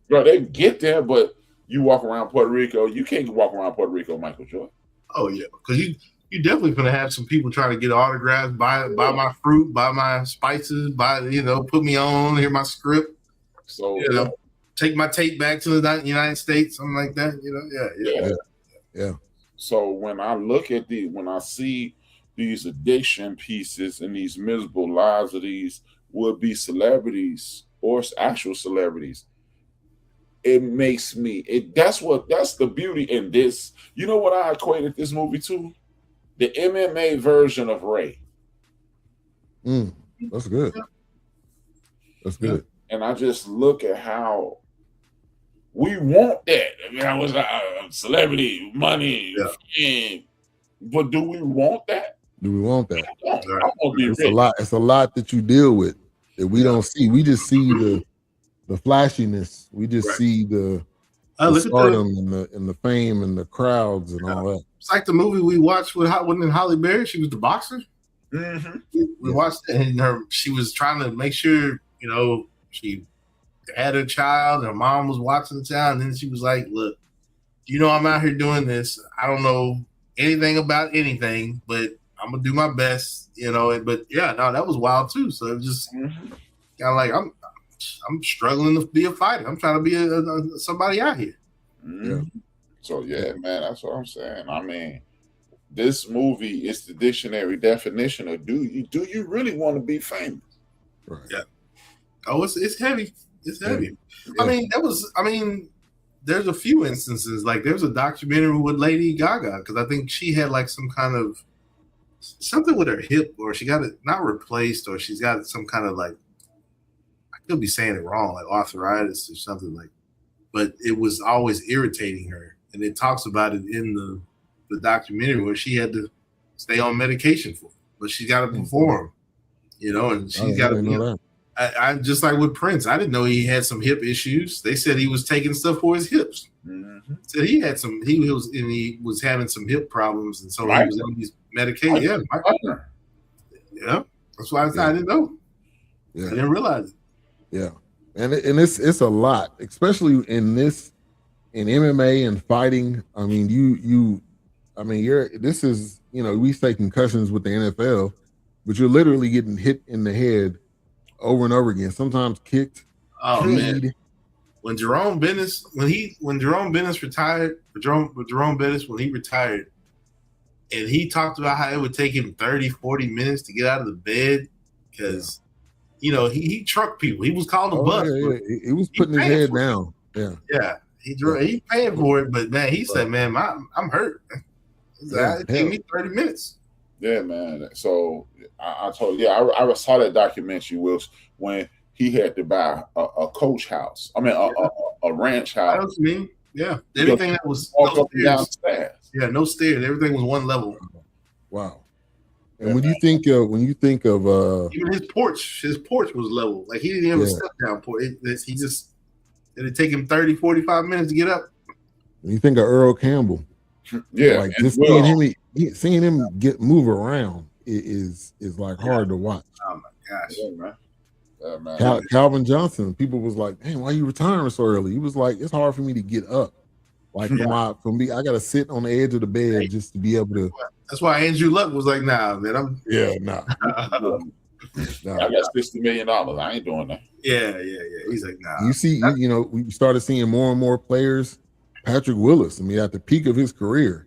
They get there, but you walk around Puerto Rico, you can't walk around Puerto Rico, Michael Jordan. Oh, yeah. Because you definitely going to have some people trying to get autographs, buy my fruit, buy my spices, put me on, hear my script. So, take my tape back to the United States, something like that. Yeah. So when I see these addiction pieces and these miserable lives of these would-be celebrities or actual celebrities, it makes me. That's the beauty in this. You know what I equated this movie to? The MMA version of Ray. That's good. That's good. And I just look at how we want that. I mean, I was celebrity, money, fame, but do we want that? Do we want that? Right. It's a lot that you deal with that we don't see. We just see the flashiness. We just see the stardom and the fame and the crowds and all that. It's like the movie we watched with Holly Berry. She was the boxer. Mm-hmm. We watched it, and she was trying to make sure, she had her child. Her mom was watching the child, and then she was like, "Look, I'm out here doing this. I don't know anything about anything, but I'm gonna do my best." But that was wild too. So it was just kind of like I'm struggling to be a fighter. I'm trying to be somebody out here. Yeah. So man, that's what I'm saying. I mean, this movie is the dictionary definition of do you really want to be famous? Right. Yeah. Oh, it's heavy. It's heavy. Yeah. There's a few instances. Like there's a documentary with Lady Gaga because I think she had like some kind of something with her hip, or she got it not replaced, or she's got some kind of like, I could be saying it wrong, like arthritis or something like. But it was always irritating her, and it talks about it in the documentary where she had to stay on medication for it, but she got to perform, and she's got to be. I just like with Prince. I didn't know he had some hip issues. They said he was taking stuff for his hips. Mm-hmm. Said he had some. He was having some hip problems, and so he was on these medication. Yeah, that's why I didn't know. Yeah. I didn't realize it. Yeah, and it's a lot, especially in MMA and fighting. I mean, this is, we say concussions with the NFL, but you're literally getting hit in the head over and over again. Sometimes kicked. Oh man! When Jerome Bettis retired, and he talked about how it would take him 30, 40 minutes to get out of the bed because, he trucked people. He was called a bus. Yeah. He was putting his head down. Yeah. Yeah. He paying for it, but man, he said, man, I'm hurt. It took me 30 minutes. Yeah, man. So I told you, I saw that documentary, Wilkes, when he had to buy a coach house. I mean, a ranch house. I know what you mean. Yeah. Everything that was no stairs. Yeah, no stairs. Everything was one level. Wow. And when you think of even his porch was level. Like he didn't have a step down porch. It'd take him 30, 45 minutes to get up. When you think of Earl Campbell, like just seeing him move around is like hard to watch. Oh my gosh. Yeah, man. Yeah, man. Calvin Johnson, people was like, "Man, why are you retiring so early?" He was like, "It's hard for me to get up. Like for me, I got to sit on the edge of the bed just to be able to." That's why Andrew Luck was like, "Nah, man, nah. I got $60 million. I ain't doing that." Yeah. He's like, "Nah." You see, we started seeing more and more players. Patrick Willis. I mean, at the peak of his career,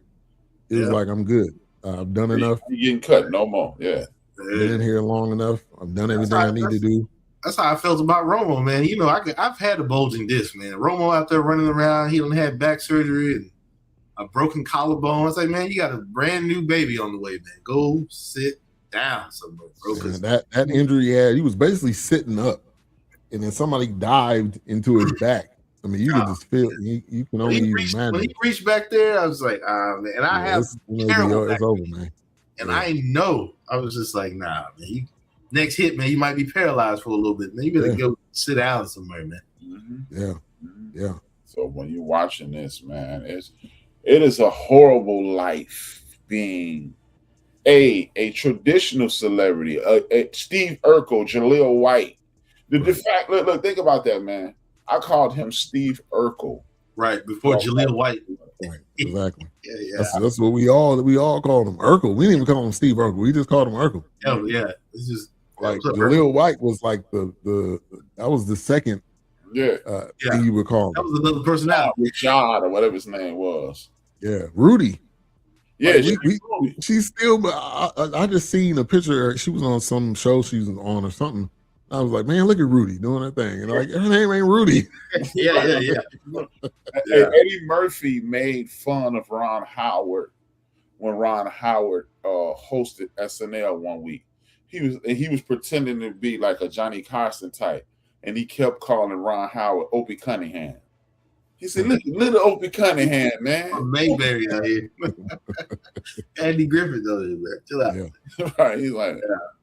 it was like, "I'm good. I've done enough. You getting cut? No more." Yeah. Been in here long enough. I've done everything I need to do. That's how I felt about Romo, man. I've had a bulging disc, man. Romo out there running around. He done had back surgery and a broken collarbone. I was like, man, you got a brand new baby on the way, man. Go sit down somewhere, bro. That injury he had, he was basically sitting up, and then somebody dived into his back. I mean, you can just feel. You can only imagine. When he reached back there, I was like, man. And I have it's over, man. And I know. I was just like, nah, man. Next hit, man, you might be paralyzed for a little bit, man. You better go sit down somewhere, man. Mm-hmm. Yeah. So when you're watching this, man, it is a horrible life being a traditional celebrity, a Steve Urkel, Jaleel White. The fact, look, think about that, man. I called him Steve Urkel. Right, before Jaleel White. Right, exactly. Yeah. That's what we all called him Urkel. We didn't even call him Steve Urkel. We just called him Urkel. Yeah. It's just like Jaleel White was like the that was the second thing you would call him. That was another personality. Richard or whatever his name was. Yeah, Rudy. Yeah, she's still. I just seen a picture of her. She was on some show she was on or something. I was like, man, look at Rudy doing her thing. And like, her name ain't Rudy. Yeah. Eddie Murphy made fun of Ron Howard when Ron Howard hosted SNL one week. He was pretending to be like a Johnny Carson type, and he kept calling Ron Howard Opie Cunningham. He said, "Look, little Opie Cunningham, man." Mayberry out here. Andy Griffith though, man. Chill out. Yeah. Right. He's like,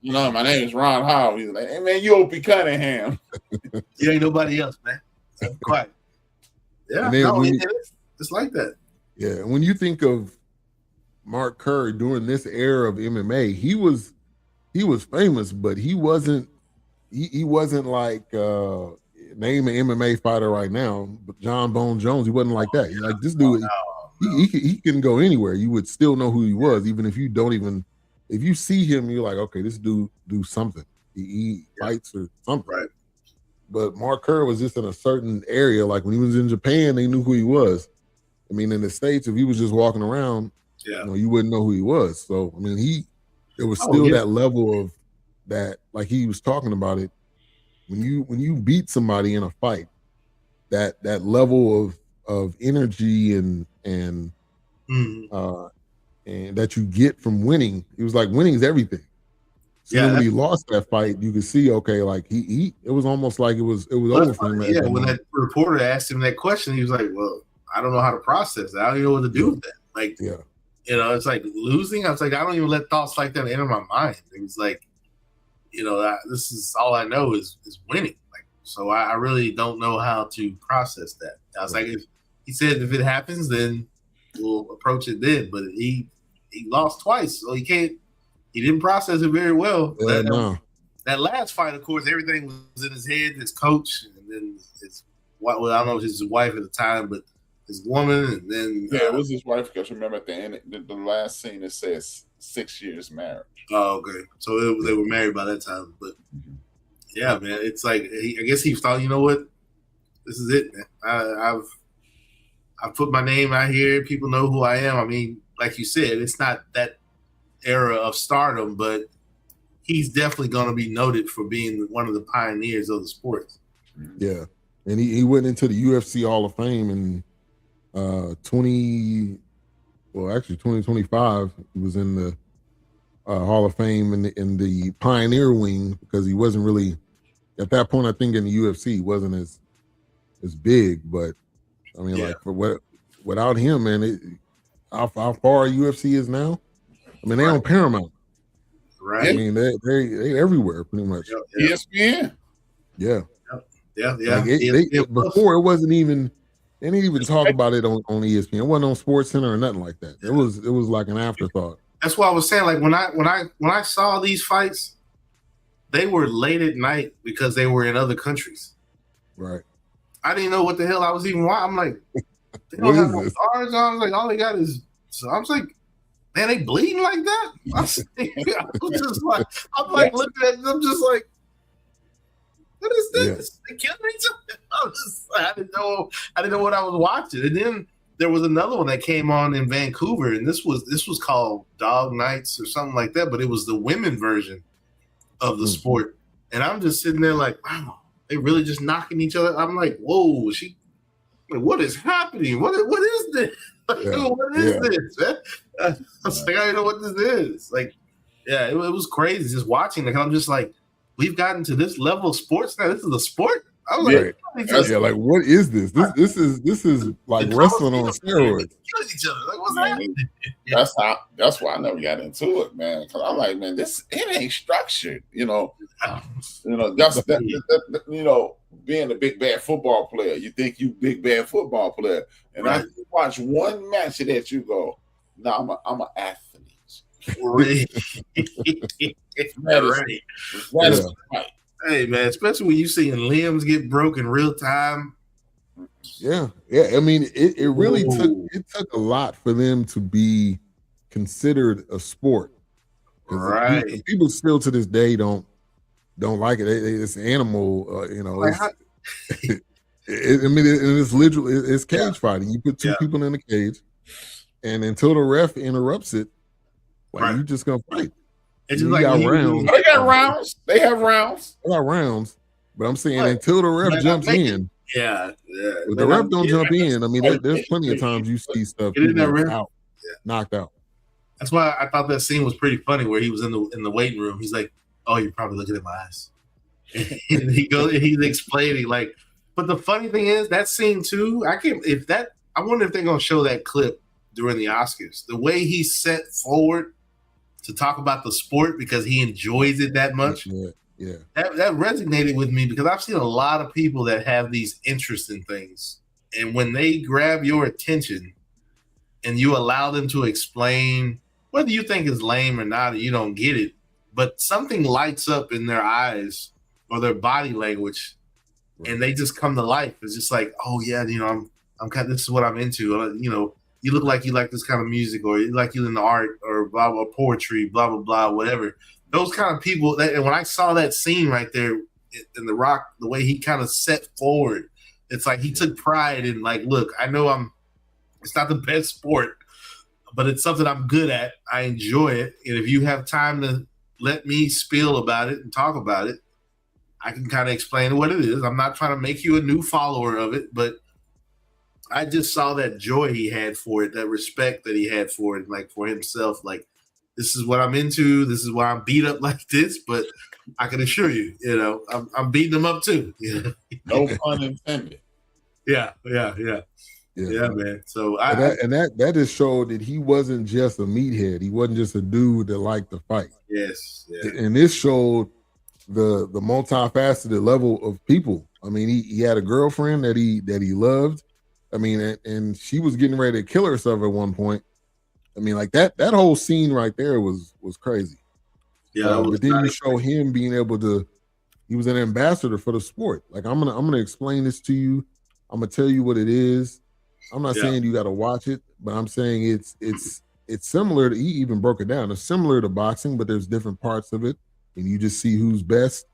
my name is Ron Howard. He's like, hey man, you Opie Cunningham. You ain't nobody else, man. I'm quiet. Yeah, it's like that. Yeah, and when you think of Mark Kerr during this era of MMA, he was famous, but he wasn't like name an MMA fighter right now, but John Bone Jones, he wasn't like that. Like this dude, he can go anywhere. You would still know who he was, even if you don't even, if you see him, you're like, okay, this dude do something. He fights or something. Right. But Mark Kerr was just in a certain area. Like when he was in Japan, they knew who he was. I mean, in the States, if he was just walking around, you wouldn't know who he was. So I mean, there was still that level of that, like he was talking about it. When you beat somebody in a fight, that level of energy and that you get from winning, it was like winning is everything. So when he lost that fight, you could see, okay, like it was almost like it was over for him. Yeah, when that reporter asked him that question, he was like, "Well, I don't know how to process that. I don't even know what to do with that." Like, it's like losing. I was like, I don't even let thoughts like that enter my mind. It was like, this is all I know is winning. Like, so I really don't know how to process that. I was like, if he said if it happens, then we'll approach it then. But he lost twice, so he didn't process it very well. That last fight, of course, everything was in his head. His coach, and then I don't know if his wife at the time, but his woman, and then it was his wife. Because remember at the end, the last scene, it says 6 years marriage. Oh, okay. So they were married by that time. But yeah, man, it's like I guess he thought, you know what, this is it, man. I've put my name out here. People know who I am. I mean, like you said, it's not that era of stardom, but he's definitely going to be noted for being one of the pioneers of the sport. Yeah, and he went into the UFC Hall of Fame in 2025. He was in the Hall of Fame in the pioneer wing because he wasn't really at that point. I think in the UFC he wasn't as big, but I mean, like without him, man, how far UFC is now? I mean, they're on Paramount, right? I mean, they everywhere pretty much. ESPN, yeah. Like before, it wasn't even. They didn't even talk about it on ESPN. It wasn't on SportsCenter or nothing like that. It was like an afterthought. That's why I was saying, like when I saw these fights, they were late at night because they were in other countries. Right. I didn't know what the hell I was even watching. I'm like, they don't have no stars on. Like all they got is. So I was like, man, they bleeding like that? I was just like, looking at them, just like, what is this? Yeah. They killing each other. I didn't know what I was watching. And then there was another one that came on in Vancouver, and this was called Dog Nights or something like that, but it was the women version of the sport. And I'm just sitting there like, wow, they really just knocking each other. I'm like, whoa, what is happening? What is this? What is this? Man? I was like, I don't know what this is. Like, yeah, it was crazy just watching. Like, I'm just like, we've gotten to this level of sports now. This is a sport. I was like, like, what is this? This is like wrestling on steroids. Killing each other. Like, what's happening? That's why I never got into it, man. Because I'm like, man, it ain't structured. That's being a big bad football player. You think you big bad football player, and I watch one match of that, you go, no, I'm an athlete. Right. Right. Hey man, especially when you seeing limbs get broken real time. Yeah. I mean, it really took a lot for them to be considered a sport. Right. People still to this day don't like it. It's animal. It's literally it's cage fighting. You put two people in a cage, and until the ref interrupts it, you just gonna fight. It's just like rounds. They got rounds. They have rounds. They got rounds. But I'm saying until the ref jumps in. Yeah. If the ref don't jump in, I mean, there's plenty of times you see stuff knocked out. That's why I thought that scene was pretty funny where he was in the waiting room. He's like, "Oh, you're probably looking at my eyes." And he's explaining like, but the funny thing is that scene too. I wonder if they're gonna show that clip during the Oscars. The way he set forward to talk about the sport because he enjoys it that much. Yeah. That resonated with me because I've seen a lot of people that have these interests in things. And when they grab your attention and you allow them to explain whether you think it's lame or not, or you don't get it, but something lights up in their eyes or their body language and they just come to life. It's just like, oh yeah, I'm kind of, this is what I'm into. You look like you like this kind of music, or you like you in the art, or blah blah poetry, blah blah blah, whatever. Those kind of people. And when I saw that scene right there in The Rock, the way he kind of set forward, it's like he took pride in like, look, I know it's not the best sport, but it's something I'm good at. I enjoy it, and if you have time to let me spiel about it and talk about it, I can kind of explain what it is. I'm not trying to make you a new follower of it, but I just saw that joy he had for it, that respect that he had for it, like for himself. Like, this is what I'm into. This is why I'm beat up like this. But I can assure you, I'm beating them up too. No pun intended. Yeah, man. So that just showed that he wasn't just a meathead. He wasn't just a dude that liked to fight. Yes. Yeah. And this showed the multifaceted level of people. I mean, he had a girlfriend that he loved. I mean, and she was getting ready to kill herself at one point. I mean, like that whole scene right there was crazy. Yeah, but then you show him being able to. He was an ambassador for the sport. Like I'm gonna explain this to you. I'm gonna tell you what it is. I'm not saying you got to watch it, but I'm saying it's similar to. He even broke it down. It's similar to boxing, but there's different parts of it, and you just see who's best.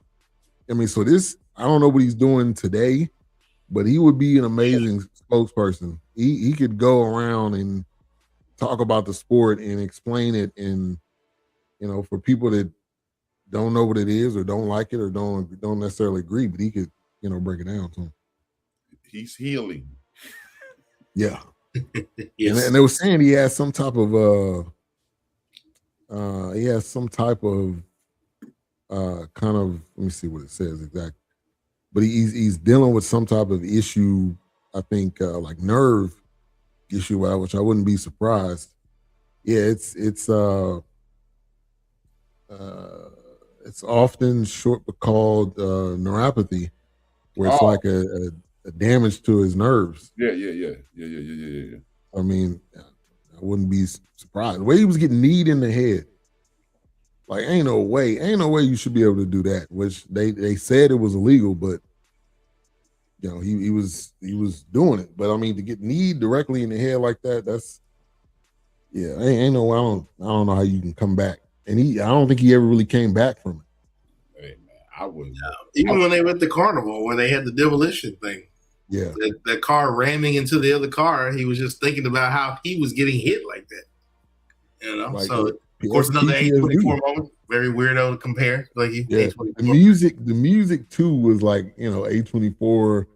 I mean, so this I don't know what he's doing today, but he would be an amazing spokesperson. He could go around and talk about the sport and explain it, and for people that don't know what it is or don't like it or don't necessarily agree, but he could break it down to them. He's healing. Yeah. Yes. And they were saying he has some type of kind of, let me see what it says exactly, but he's dealing with some type of issue, I think like nerve issue, which I wouldn't be surprised. Yeah, it's often called neuropathy, where it's like a damage to his nerves. Yeah. I mean, I wouldn't be surprised. The way he was getting kneed in the head, like ain't no way you should be able to do that. Which they said it was illegal, but he was doing it. But I mean, to get kneed directly in the head like that, that's ain't no. I don't know how you can come back. And I don't think he ever really came back from it. Hey man, I wouldn't. Even when they went to Carnival, when they had the demolition thing, that car ramming into the other car, he was just thinking about how he was getting hit like that. Like, so of course another A24 moment, very weirdo to compare. Like the music too was like A24.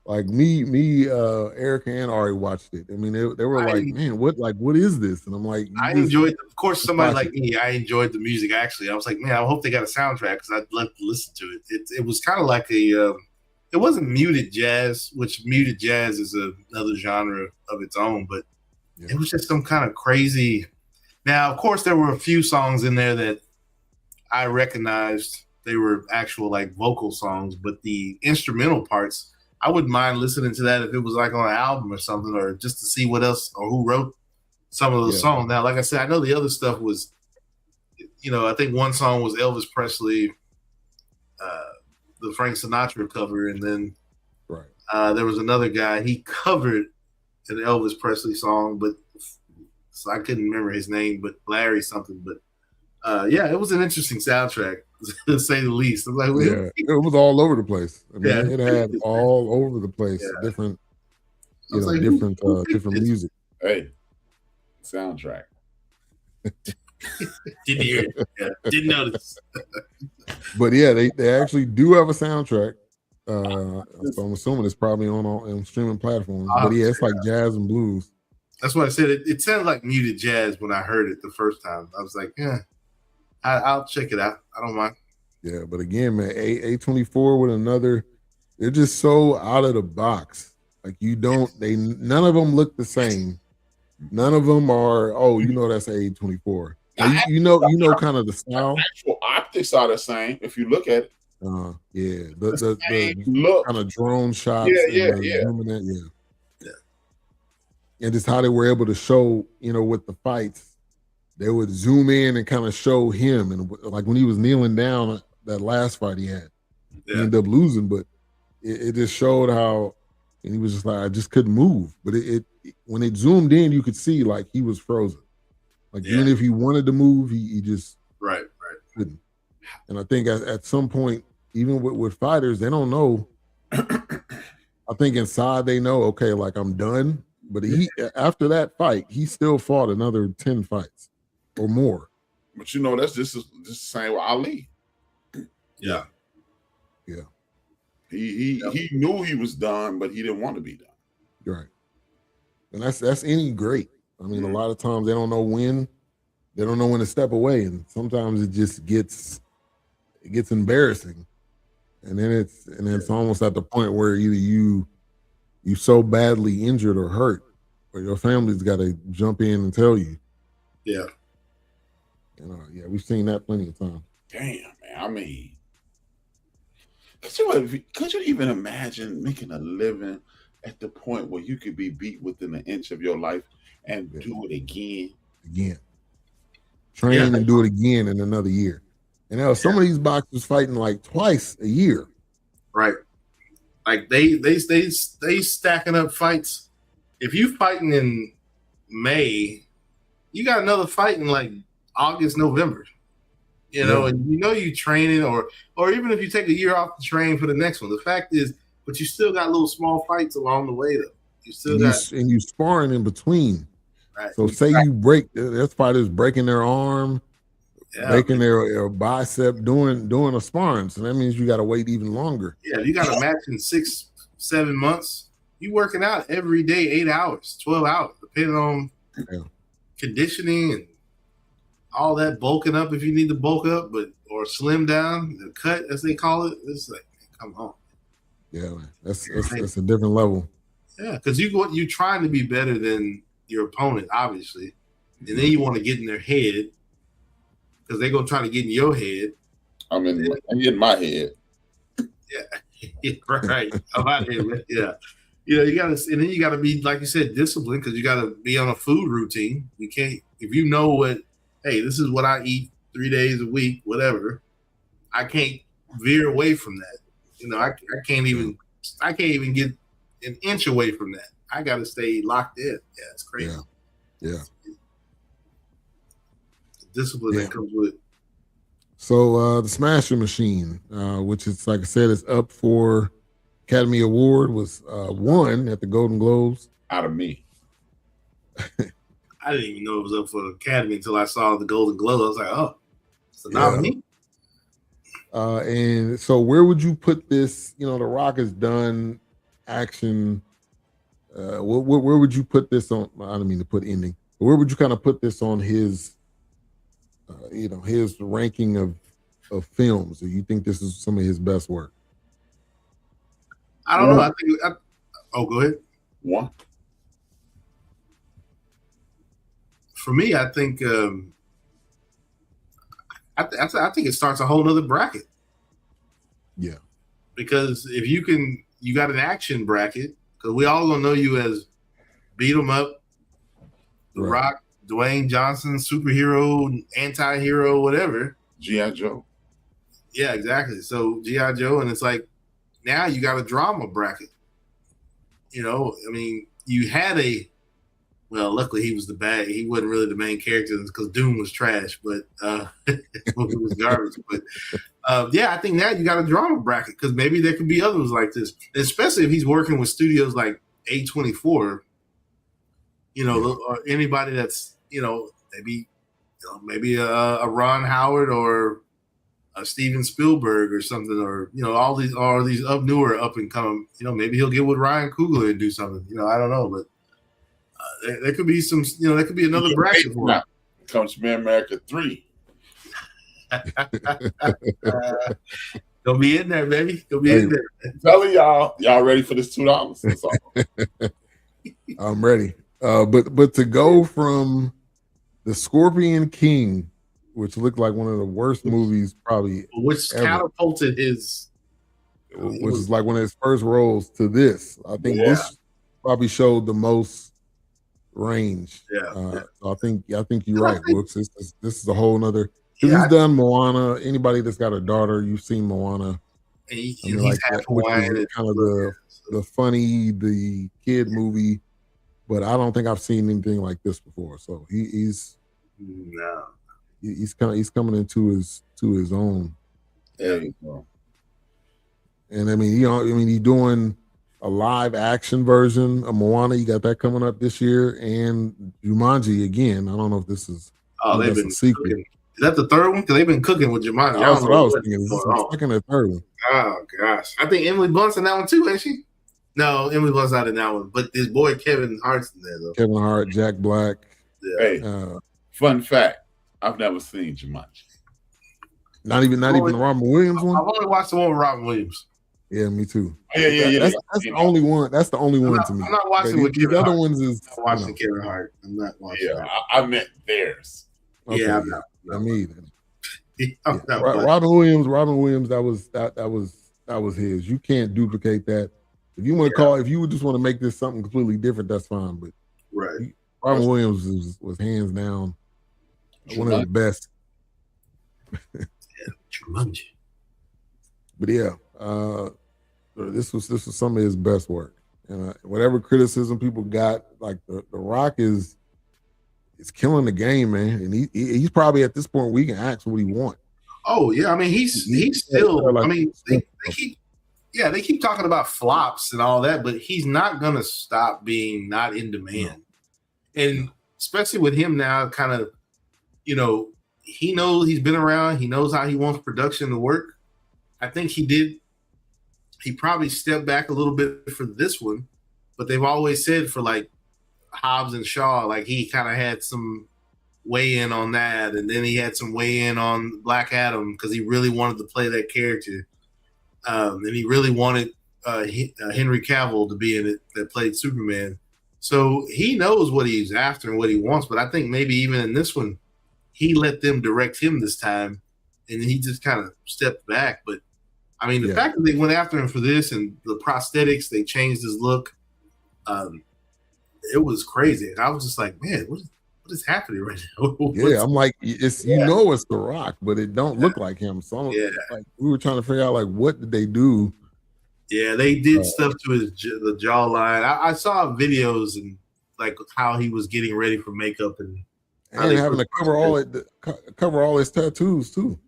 Like me, Erica and Ari watched it. I mean, they were like, man, what is this? And I'm like, I enjoyed it. Of course, somebody like me, I enjoyed the music. Actually, I was like, man, I hope they got a soundtrack because I'd love to listen to it. It was kind of like it wasn't muted jazz, which muted jazz is another genre of its own, but it was just some kind of crazy. Now, of course, there were a few songs in there that I recognized. They were actual like vocal songs, but the instrumental parts, I wouldn't mind listening to that if it was like on an album or something, or just to see what else or who wrote some of those songs. Now, like I said, I know the other stuff was, I think one song was Elvis Presley, the Frank Sinatra cover, and then there was another guy, he covered an Elvis Presley song, but so I couldn't remember his name, but Larry something. But it was an interesting soundtrack, to say the least. I'm like, it was all over the place. I mean, it had all over the place, different, like, different music. Hey, soundtrack. Didn't hear it. Yeah, didn't notice. But they actually do have a soundtrack. So I'm assuming it's probably on streaming platforms. But it's like jazz and blues. That's what I said. It sounded like muted jazz when I heard it the first time. I was like, I'll check it out. I don't mind. Yeah, but again, man, A24 with another, they're just so out of the box. Like none of them look the same. None of them are, that's A24. You know kind of the style. Actual optics are the same if you look at it. The look, kind of drone shots. And just how they were able to show, with the fights, they would zoom in and kind of show him. And like when he was kneeling down, that last fight he had, he ended up losing, but it just showed how, and he was just like, I just couldn't move. But when it zoomed in, you could see like he was frozen. Like even if he wanted to move, he just couldn't. And I think at some point, even with fighters, they don't know. I think inside they know, okay, like I'm done. But after that fight, he still fought another 10 fights or more. But that's just the same with Ali. Yeah. He knew he was done, but he didn't want to be done. Right. And that's any great. I mean, a lot of times they don't know when to step away, and sometimes it just gets embarrassing, and then it's almost at the point where either you so badly injured or hurt, or your family's got to jump in and tell you. Yeah. We've seen that plenty of times. Damn, man. I mean, Could you even imagine making a living at the point where you could be beat within an inch of your life and do it again? Train and do it again in another year. And now some of these boxers fighting like twice a year. Right. Like they stacking up fights. If you fighting in May, you got another fight in like August, November. You know, and you training or even if you take a year off to train for the next one. The fact is, but you still got little small fights along the way though. You still and you sparring in between. Right. So say you break, there's fighters breaking their arm, breaking their bicep, doing a sparring. So that means you got to wait even longer. Yeah, you got a match in 6-7 months. You working out every day, 8 hours, 12 hours, depending on conditioning and all that, bulking up if you need to bulk up, or slim down, the cut as they call it. It's like, come on. Yeah, that's a different level. Yeah, because you're trying to be better than your opponent, obviously, and then you want to get in their head because they're gonna try to get in your head. I'm in my head. Yeah, right. I'm out here, man. Yeah, you gotta, and then you gotta be, like you said, disciplined because you gotta be on a food routine. You can't, if you know what, hey, this is what I eat 3 days a week, whatever. I can't veer away from that. I can't even get an inch away from that. I got to stay locked in. Yeah, it's crazy. Yeah. The discipline that comes with it. So the Smasher Machine, which is, like I said, is up for Academy Award, was won at the Golden Globes. Out of me. I didn't even know it was up for the Academy until I saw the Golden Globes. I was like, oh, it's a nominee. And so where would you put this? The Rock has done action. Where would you put this on? I don't mean to put ending. But where would you kind of put this on his, his ranking of films? Do you think this is some of his best work? I don't know. Go ahead. One. For me, I think I think it starts a whole nother bracket. Yeah. Because if you got an action bracket, because we all gonna know you as beat 'em up, The Rock, Dwayne Johnson, superhero, anti-hero, whatever. G.I. Joe. Yeah, exactly. So G.I. Joe, and it's like now you got a drama bracket. You had luckily he was he wasn't really the main character because Doom was trash, but it was garbage. But I think now you got a drama bracket because maybe there could be others like this, especially if he's working with studios like A24, or anybody that's, maybe a Ron Howard or a Steven Spielberg or something, or, all these newer up and coming, maybe he'll get with Ryan Coogler and do something, I don't know, but there could be some, there could be another bracket for him. Comes from America 3. Go be in there, baby. Go be in there. I'm telling y'all ready for this $2? I'm ready. But to go from The Scorpion King, which looked like one of the worst movies probably which ever, catapulted his, which is like one of his first roles, to this, I think this probably showed the most range. So I think you're right, Brooks. This is a whole nother. He's done Moana. Anybody that's got a daughter, you've seen Moana. And he's half Hawaiian. Kind of the funny, the kid movie, but I don't think I've seen anything like this before. So he's coming into his own. There you go. And he's doing a live action version of Moana. You got that coming up this year, and Jumanji again. I don't know if this is they've been a sequel. Cooking. Is that the third one? Because they've been cooking with Jumanji. That's what I was thinking. Is this the second or third one? Oh gosh, I think Emily Blunt's in that one too, ain't she? No, Emily Blunt's not in that one, but this boy Kevin Hart's in there though. Kevin Hart, Jack Black. Yeah. Hey, fun fact: I've never seen Jumanji. Not even the Robin Williams one. I've only watched the one with Robin Williams. Yeah, me too. Yeah. That's the only one. That's the only one to me. I'm not watching with Kevin Hart. The other ones is. I'm watching Kevin Hart. I'm not watching. Yeah, I meant theirs. Okay, yeah, I'm not. I mean, Yeah. Robin Williams. That was That was his. You can't duplicate that. If you want to if you just want to make this something completely different, that's fine. But Robin Williams was hands down one of the best. Jumanji. But this was some of his best work. And whatever criticism people got, like the Rock is killing the game, man. And he's probably at this point we can ask what he wants. Oh yeah, I mean he's still. Like, I mean they keep talking about flops and all that, but he's not gonna stop being not in demand. And especially with him now, kind of, he knows he's been around. He knows how he wants production to work. I think he did. He probably stepped back a little bit for this one, but they've always said for like Hobbs and Shaw, like he kind of had some weigh in on that, and then he had some weigh in on Black Adam because he really wanted to play that character, and he really wanted Henry Cavill to be in it that played Superman. So he knows what he's after and what he wants, but I think maybe even in this one, he let them direct him this time, and he just kind of stepped back. But I mean, the fact that they went after him for this and the prosthetics, they changed his look. It was crazy. And I was just like, man, what is happening right now? I'm like, it's it's The Rock, but it don't look like him. So like, we were trying to figure out like what did they do? Yeah, they did stuff to the jawline. I saw videos and like how he was getting ready for makeup and having to cover all his tattoos too.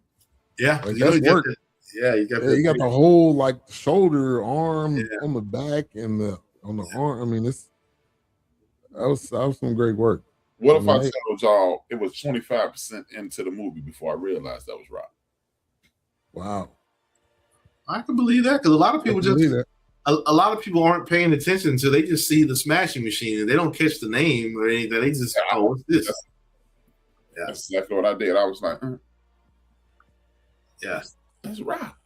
Yeah, like, that's work. You got the whole like shoulder, arm on the back and on the arm. I mean, that was some great work. What if I told y'all it was 25% into the movie before I realized that was Rock? Wow, I can believe that because a lot of people a lot of people aren't paying attention until they just see the smashing machine and they don't catch the name or anything. They just what's this? That's exactly what I did. I was like, that's Rock.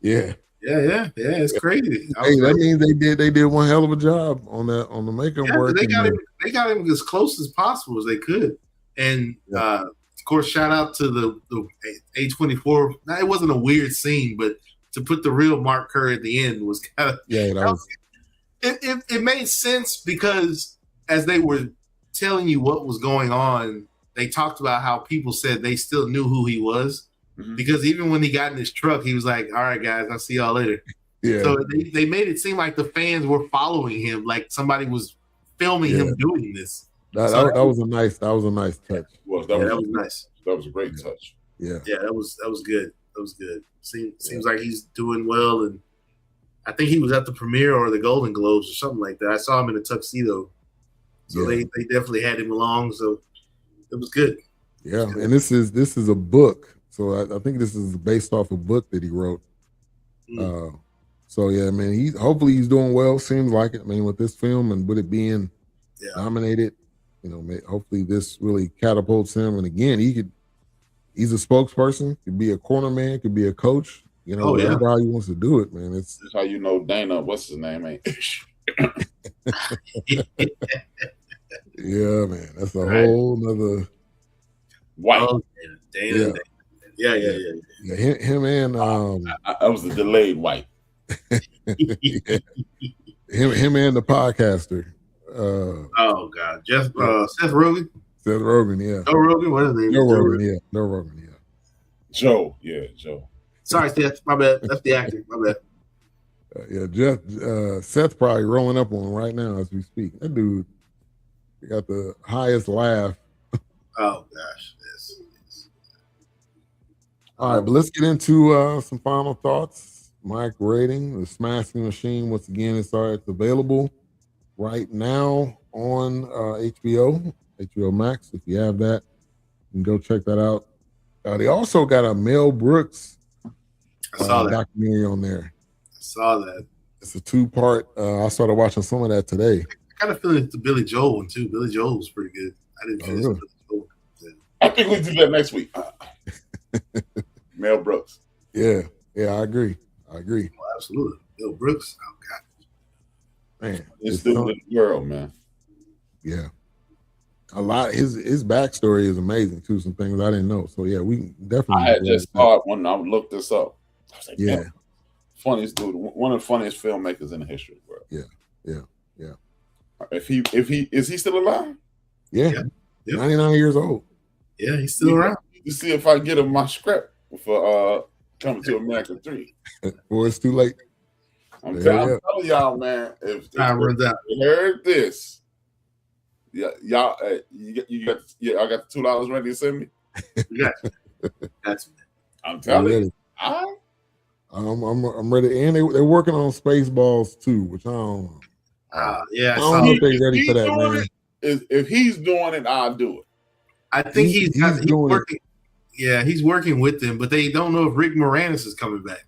Yeah. It's crazy. Hey, that means they did one hell of a job on the makeup work. They got him as close as possible as they could. And of course, shout out to the A24. Now, it wasn't a weird scene, but to put the real Mark Kerr at the end was kind of it made sense because as they were telling you what was going on, they talked about how people said they still knew who he was. Mm-hmm. Because even when he got in his truck, he was like, all right, guys, I'll see y'all later. Yeah. So they made it seem like the fans were following him, like somebody was filming him doing this. That was a nice touch. That was nice. That was a great touch. Yeah. Yeah, that was good. That was good. Seems like he's doing well, and I think he was at the premiere or the Golden Globes or something like that. I saw him in a tuxedo. So they definitely had him along, so it was good. Yeah, and this is a book. So I think this is based off a book that he wrote. So yeah, man, hopefully he's doing well. Seems like it. I mean, with this film and with it being nominated, hopefully this really catapults him. And again, he's a spokesperson. Could be a corner man. Could be a coach. Whatever how he wants to do it, man. That's how Dana. What's his name? Yeah, man. That's a whole nother white. Dana. Yeah. Him and I was the delayed white. him and the podcaster. Oh God, Seth Rogen. Seth Rogen, yeah. Joe Rogan, what is his name? Joe Rogan, yeah. Joe. Sorry, Seth. My bad. That's the actor. My bad. Seth's probably rolling up on him right now as we speak. That dude, he got the highest laugh. Oh gosh. All right, but let's get into some final thoughts. Mike rating, The Smashing Machine. Once again, it's available right now on HBO Max. If you have that, you can go check that out. They also got a Mel Brooks documentary on there. I saw that. It's a 2-part. I started watching some of that today. I kind of feel it's the Billy Joel one too. Billy Joel was pretty good. I didn't finish Billy Joel. I think we do that next week. Mel Brooks. Yeah, I agree. Oh, absolutely. Mel Brooks. Oh God. Man. It's the world, man. Yeah. A lot his backstory is amazing too. Some things I didn't know. So yeah, we definitely I had just thought when I looked this up. I was like, yeah. Funniest dude, one of the funniest filmmakers in the history of the world. Yeah. If he is he still alive? Yeah. 99 years old. Yeah, he's still around. You see if I get him my script for Coming to America 3. Or it's too late. I'm telling y'all, man. If you heard this, y'all, I got the $2 ready to send me. I'm telling you. I'm ready, and they're working on Spaceballs too, which I don't know. I don't know if they're ready for that, man. If he's doing it, I'll do it. I think he's working. Yeah, he's working with them, but they don't know if Rick Moranis is coming back.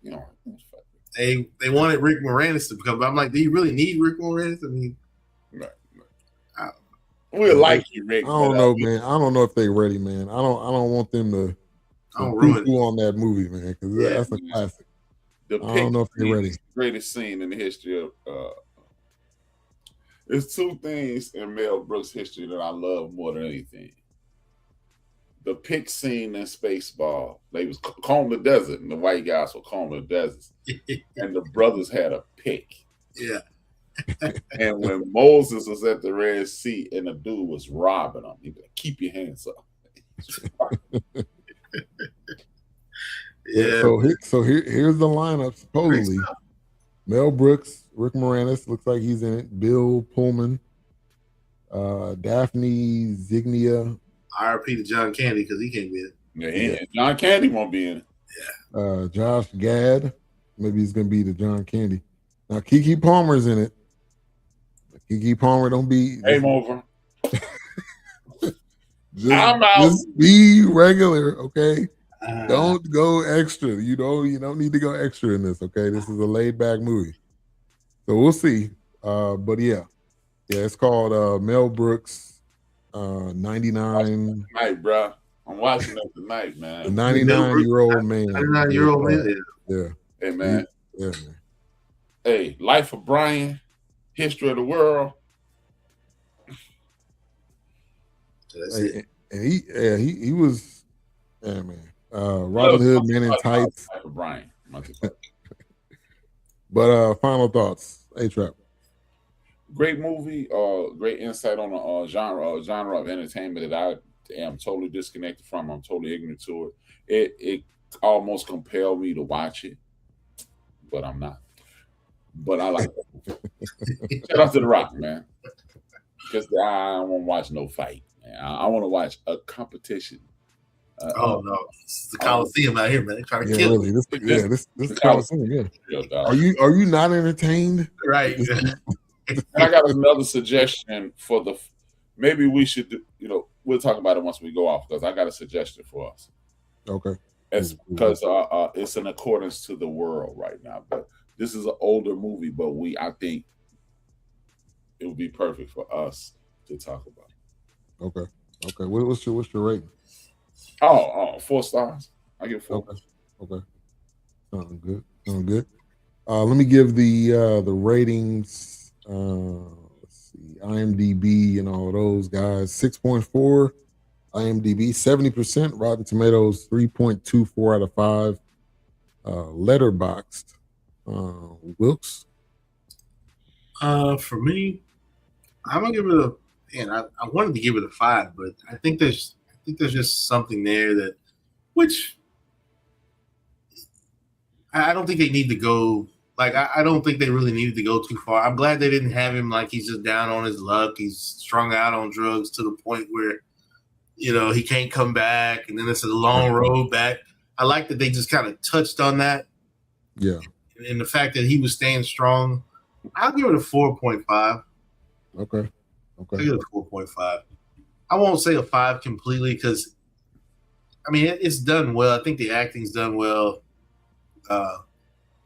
You know, they wanted Rick Moranis to come back. I'm like, do you really need Rick Moranis? I mean, we like you, Rick. I don't know, man. I don't know if they're ready, man. I don't want them to ruin on that movie, man, because that's a classic. I don't know if they're ready. Greatest scene in the history of. There's two things in Mel Brooks' history that I love more than anything. The pick scene in Spaceball. They was combing the desert, and the white guys were combing the desert, and the brothers had a pick. Yeah. And when Moses was at the Red Sea and the dude was robbing him, he said, "Keep your hands up." Yeah. So here's the lineup. Supposedly, Mel Brooks, Rick Moranis looks like he's in it. Bill Pullman, Daphne Zignia. R.I.P. to John Candy because he can't be in it. Yeah, John Candy won't be in it. Yeah. Josh Gad, maybe he's gonna be the John Candy. Now Keke Palmer's in it. Keke Palmer don't be. Game over. Just be regular, okay? Don't go extra. You don't need to go extra in this, okay? This is a laid back movie. So we'll see. But yeah, it's called Mel Brooks 99. Tonight, bro. I'm watching it tonight, man. The 99-year-old man. 99-year-old man. Yeah. Hey, man. Yeah, man. Hey, Life of Brian, History of the World. And he was, man. Robin Hood, Man in Tights. Life of Brian. But final thoughts, A-Trap. Great movie, great insight on the genre of entertainment that I am totally disconnected from. I'm totally ignorant to it. It almost compelled me to watch it, but I'm not. But I like it. Shout out to The Rock, man. Because I don't want to watch no fight, man. I want to watch a competition. No, it's the Coliseum out here, man. They trying to kill me. This is Coliseum. Yeah. Are you not entertained? Right. And I got another suggestion for maybe we should do, we'll talk about it once we go off because I got a suggestion for us. Okay. It's because it's in accordance to the world right now. But this is an older movie, but I think it would be perfect for us to talk about. Okay. What's your rating? 4 stars. I give 4. Okay. Sounds good. Let me give the ratings. Let's see, IMDb and all those guys. 6.4 IMDb, 70%. Rotten Tomatoes, 3.24 out of 5. Letterboxd. Wilkes. For me, I'm gonna give it I wanted to give it a 5, but I think there's just something there that, which I don't think they need to go. Like, I don't think they really needed to go too far. I'm glad they didn't have him like he's just down on his luck. He's strung out on drugs to the point where, he can't come back. And then it's a long road back. I like that they just kind of touched on that. Yeah. And the fact that he was staying strong. I'll give it a 4.5. Okay. I'll give it a 4.5. I won't say a 5 completely because, it's done well. I think the acting's done well.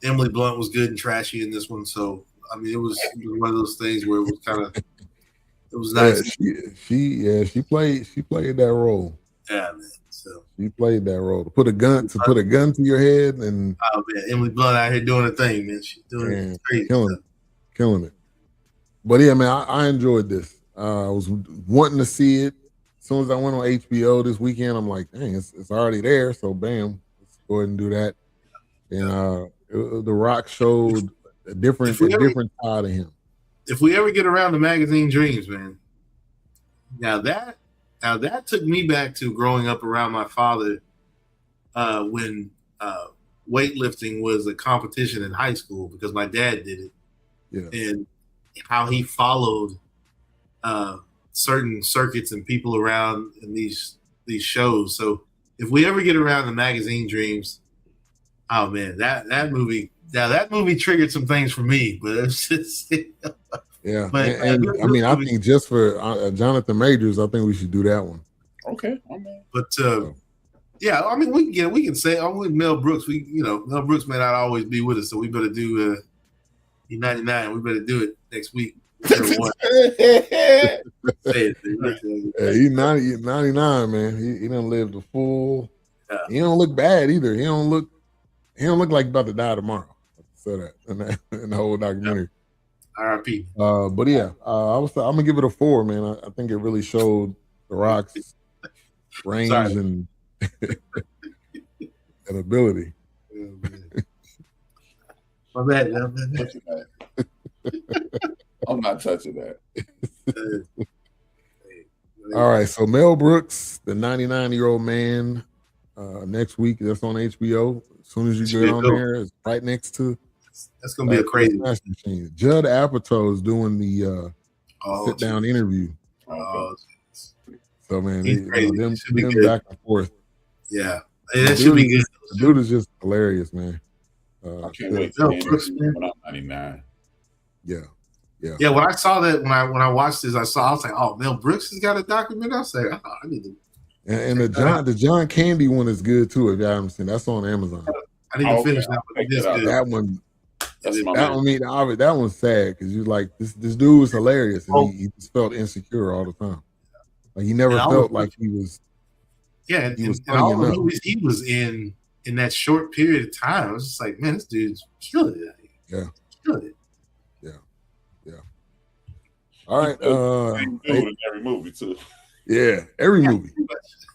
Emily Blunt was good and trashy in this one, so it was one of those things where it was kind of, it was nice. She played that role. Yeah, man. So she played that role to put a gun to your head, and Emily Blunt out here doing her thing, man. She's doing it crazy, killing it. But yeah, man, I enjoyed this. I was wanting to see it. As soon as I went on HBO this weekend, I'm like, dang, it's already there. So bam, let's go ahead and do that. And The Rock showed a different side of him. If we ever get around to Magazine Dreams, man, now that took me back to growing up around my father when weightlifting was a competition in high school because my dad did it. Yeah. And how he followed certain circuits and people around in these shows. So if we ever get around to Magazine Dreams, oh man, that movie triggered some things for me. But it's just yeah. And I mean, I think just for Jonathan Majors, I think we should do that one. Okay. But yeah, I mean, we can say with Mel Brooks. Mel Brooks may not always be with us, so we better do E99. We better do it next week. Yeah, he's 99, man. He done lived a full. Yeah. He don't look bad either. He don't look like about to die tomorrow. So that in the whole documentary. R.I.P. But yeah, I'm gonna give it a 4, man. I think it really showed The Rock's range and ability. My bad, man. I'm not touching that. All right, so Mel Brooks, the 99-year-old man, next week. That's on HBO. As soon as you get on there, it's right next to. That's gonna be a crazy machine. Judd Apatow is doing the sit-down interview. So man, them back and forth. Yeah, that should be good. The dude is just hilarious, man. I can't wait to when I'm 99. Yeah. When I saw that, when I watched this, I was like, oh, Mel Brooks has got a documentary. I was like, I need to. And the John Candy one is good too. If you haven't seen, that's on Amazon. I need to finish that one. That one. That one's sad because you're like, this dude was hilarious, and he just felt insecure all the time. Like he never felt like he was. Yeah, and all the movies he was in that short period of time, I was just like, man, this dude's killing it. Yeah, killing it. Yeah. All right. In every movie too. Yeah, every movie.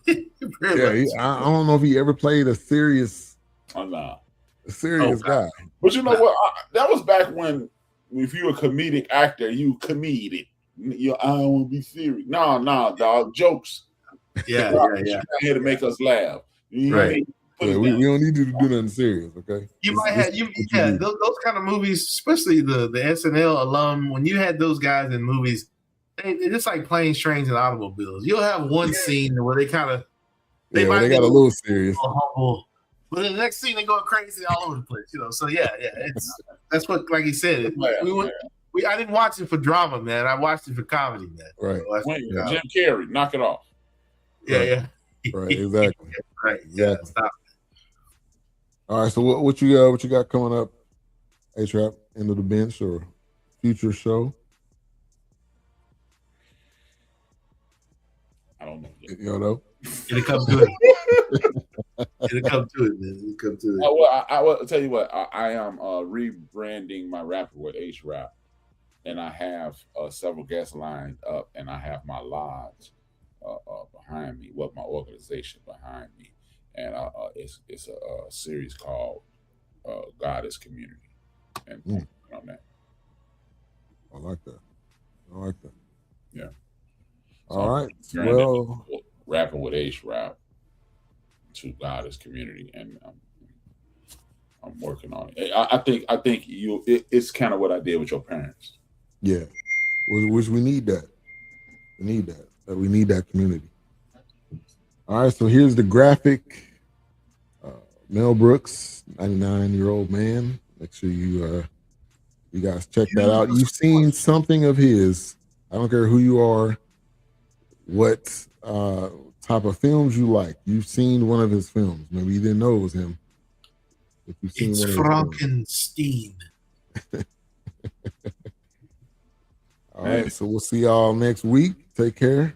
I don't know if he ever played a serious. A serious guy. But you know what? That was back when, if you're a comedic actor, you comedic. I don't want to be serious. No, dog. Jokes. Yeah. You're here to make us laugh. Right. We don't need you to do nothing serious, okay? You might have those kind of movies, especially the SNL alum. When you had those guys in movies, it's like planes, trains, and automobiles. You'll have one scene where they kind of they got a little serious, humble, but in the next scene they go crazy all over the place. So that's what, like he said. I didn't watch it for drama, man. I watched it for comedy, man. Right. So Jim Carrey, knock it off. Yeah. Right. Exactly. Right. Exactly. Yeah. Stop. All right. So what you got coming up? A-Trap, End of the Bench or future show? I don't know. You don't know? It'll come to it. It'll come to it, man. It'll come to it. I will tell you what. I am rebranding my rapper with H-Rap, and I have several guests lined up, and I have my lodge behind me. My organization behind me, and it's a series called Goddess Community, and on that. I like that. Yeah. So all right. Well, rapping with H-Rap to Goddess Community, and I'm working on it. I think it's kind of what I did with your parents. Yeah, which we need that. We need that. We need that community. All right, so here's the graphic. Mel Brooks, 99-year-old man. Make sure you guys check that out. You've seen something of his. I don't care who you are, what type of films you like. You've seen one of his films. Maybe you didn't know it was him. But you've seen it's Frankenstein. All right, so we'll see y'all next week. Take care.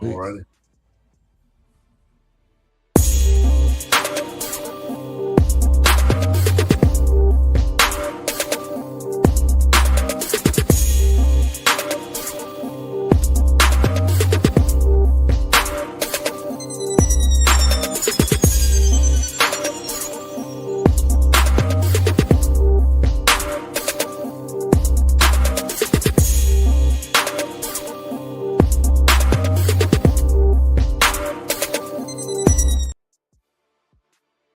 All right.